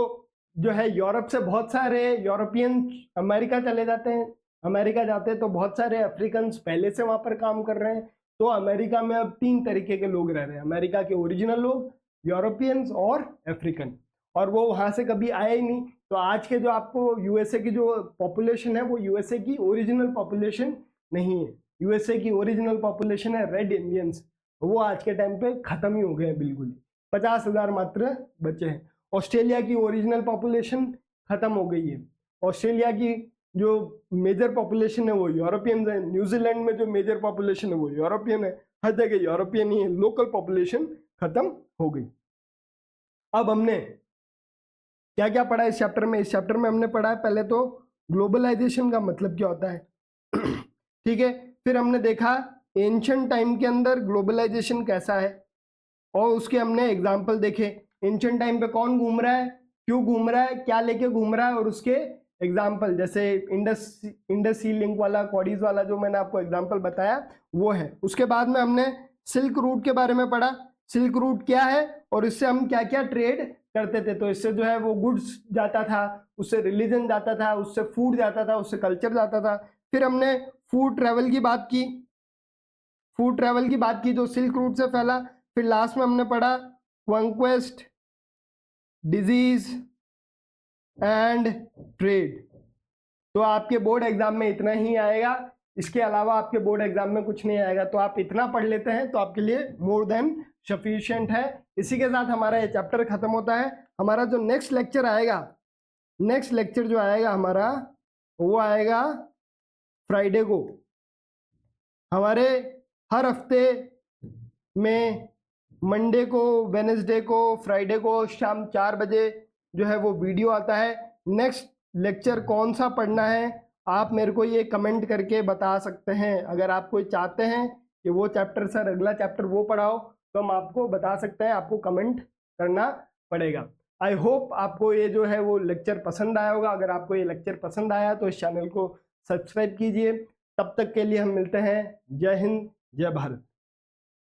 जो है यूरोप से बहुत सारे यूरोपियन अमेरिका चले जाते हैं, अमेरिका जाते हैं तो बहुत सारे अफ्रीकन पहले से वहां पर काम कर रहे हैं। तो अमेरिका में अब 3 तरीके के लोग रह रहे हैं, अमेरिका के ओरिजिनल लोग, यूरोपियंस और अफ्रीकन, और वो वहां से कभी आए ही नहीं। तो आज के जो आपको यूएसए की जो पॉपुलेशन है वो यूएसए की ओरिजिनल पॉपुलेशन नहीं है। यूएसए की ओरिजिनल पॉपुलेशन है रेड इंडियंस, वो आज के टाइम पे खत्म ही हो गए हैं, बिल्कुल 50,000 मात्र बचे हैं। ऑस्ट्रेलिया की ओरिजिनल पॉपुलेशन खत्म हो गई है। ऑस्ट्रेलिया की जो मेजर पॉपुलेशन है वो यूरोपियन है। न्यूजीलैंड में जो मेजर पॉपुलेशन है वो यूरोपियन है, हर जगह यूरोपियन ही है, लोकल पॉपुलेशन खत्म हो गई। अब हमने क्या क्या पढ़ा इस चैप्टर में, इस चैप्टर में हमने पढ़ा है पहले तो ग्लोबलाइजेशन का मतलब क्या होता है ठीक है, फिर हमने देखा एंशिएंट टाइम के अंदर ग्लोबलाइजेशन कैसा है, और उसके हमने एग्जाम्पल देखे। एंशिएंट टाइम पे कौन घूम रहा है, क्यों घूम रहा है, क्या लेके घूम रहा है, और उसके एग्जाम्पल, जैसे इंडस सी लिंक वाला, कॉडीज वाला जो मैंने आपको एग्जाम्पल बताया वो है। उसके बाद में हमने सिल्क रूट के बारे में पढ़ा, सिल्क रूट क्या है और इससे हम क्या क्या ट्रेड करते थे। तो इससे जो है वो गुड्स जाता था, उससे रिलीजन जाता था, उससे फूड जाता था, उससे कल्चर जाता था। फिर हमने फूड ट्रेवल की बात की, फूड ट्रेवल की बात की जो सिल्क रूट से फैला। फिर लास्ट में हमने पढ़ा कॉन्क्वेस्ट, डिजीज एंड ट्रेड। तो आपके बोर्ड एग्जाम में इतना ही आएगा, इसके अलावा आपके बोर्ड एग्जाम में कुछ नहीं आएगा। तो आप इतना पढ़ लेते हैं तो आपके लिए मोर देन सफिशिएंट है। इसी के साथ हमारा ये चैप्टर खत्म होता है। हमारा जो नेक्स्ट लेक्चर आएगा, नेक्स्ट लेक्चर जो आएगा हमारा वो आएगा फ्राइडे को। हमारे हर हफ्ते में मंडे को, वेनेसडे को, फ्राइडे को शाम 4 बजे जो है वो वीडियो आता है। नेक्स्ट लेक्चर कौन सा पढ़ना है आप मेरे को ये कमेंट करके बता सकते हैं। अगर आप कोई चाहते हैं कि वो चैप्टर सर अगला चैप्टर वो पढ़ाओ, तो हम आपको बता सकते हैं, आपको कमेंट करना पड़ेगा। आई होप आपको ये जो है वो लेक्चर पसंद आया होगा। अगर आपको ये लेक्चर पसंद आया तो इस चैनल को सब्सक्राइब कीजिए। तब तक के लिए हम मिलते हैं। जय हिंद, जय भारत।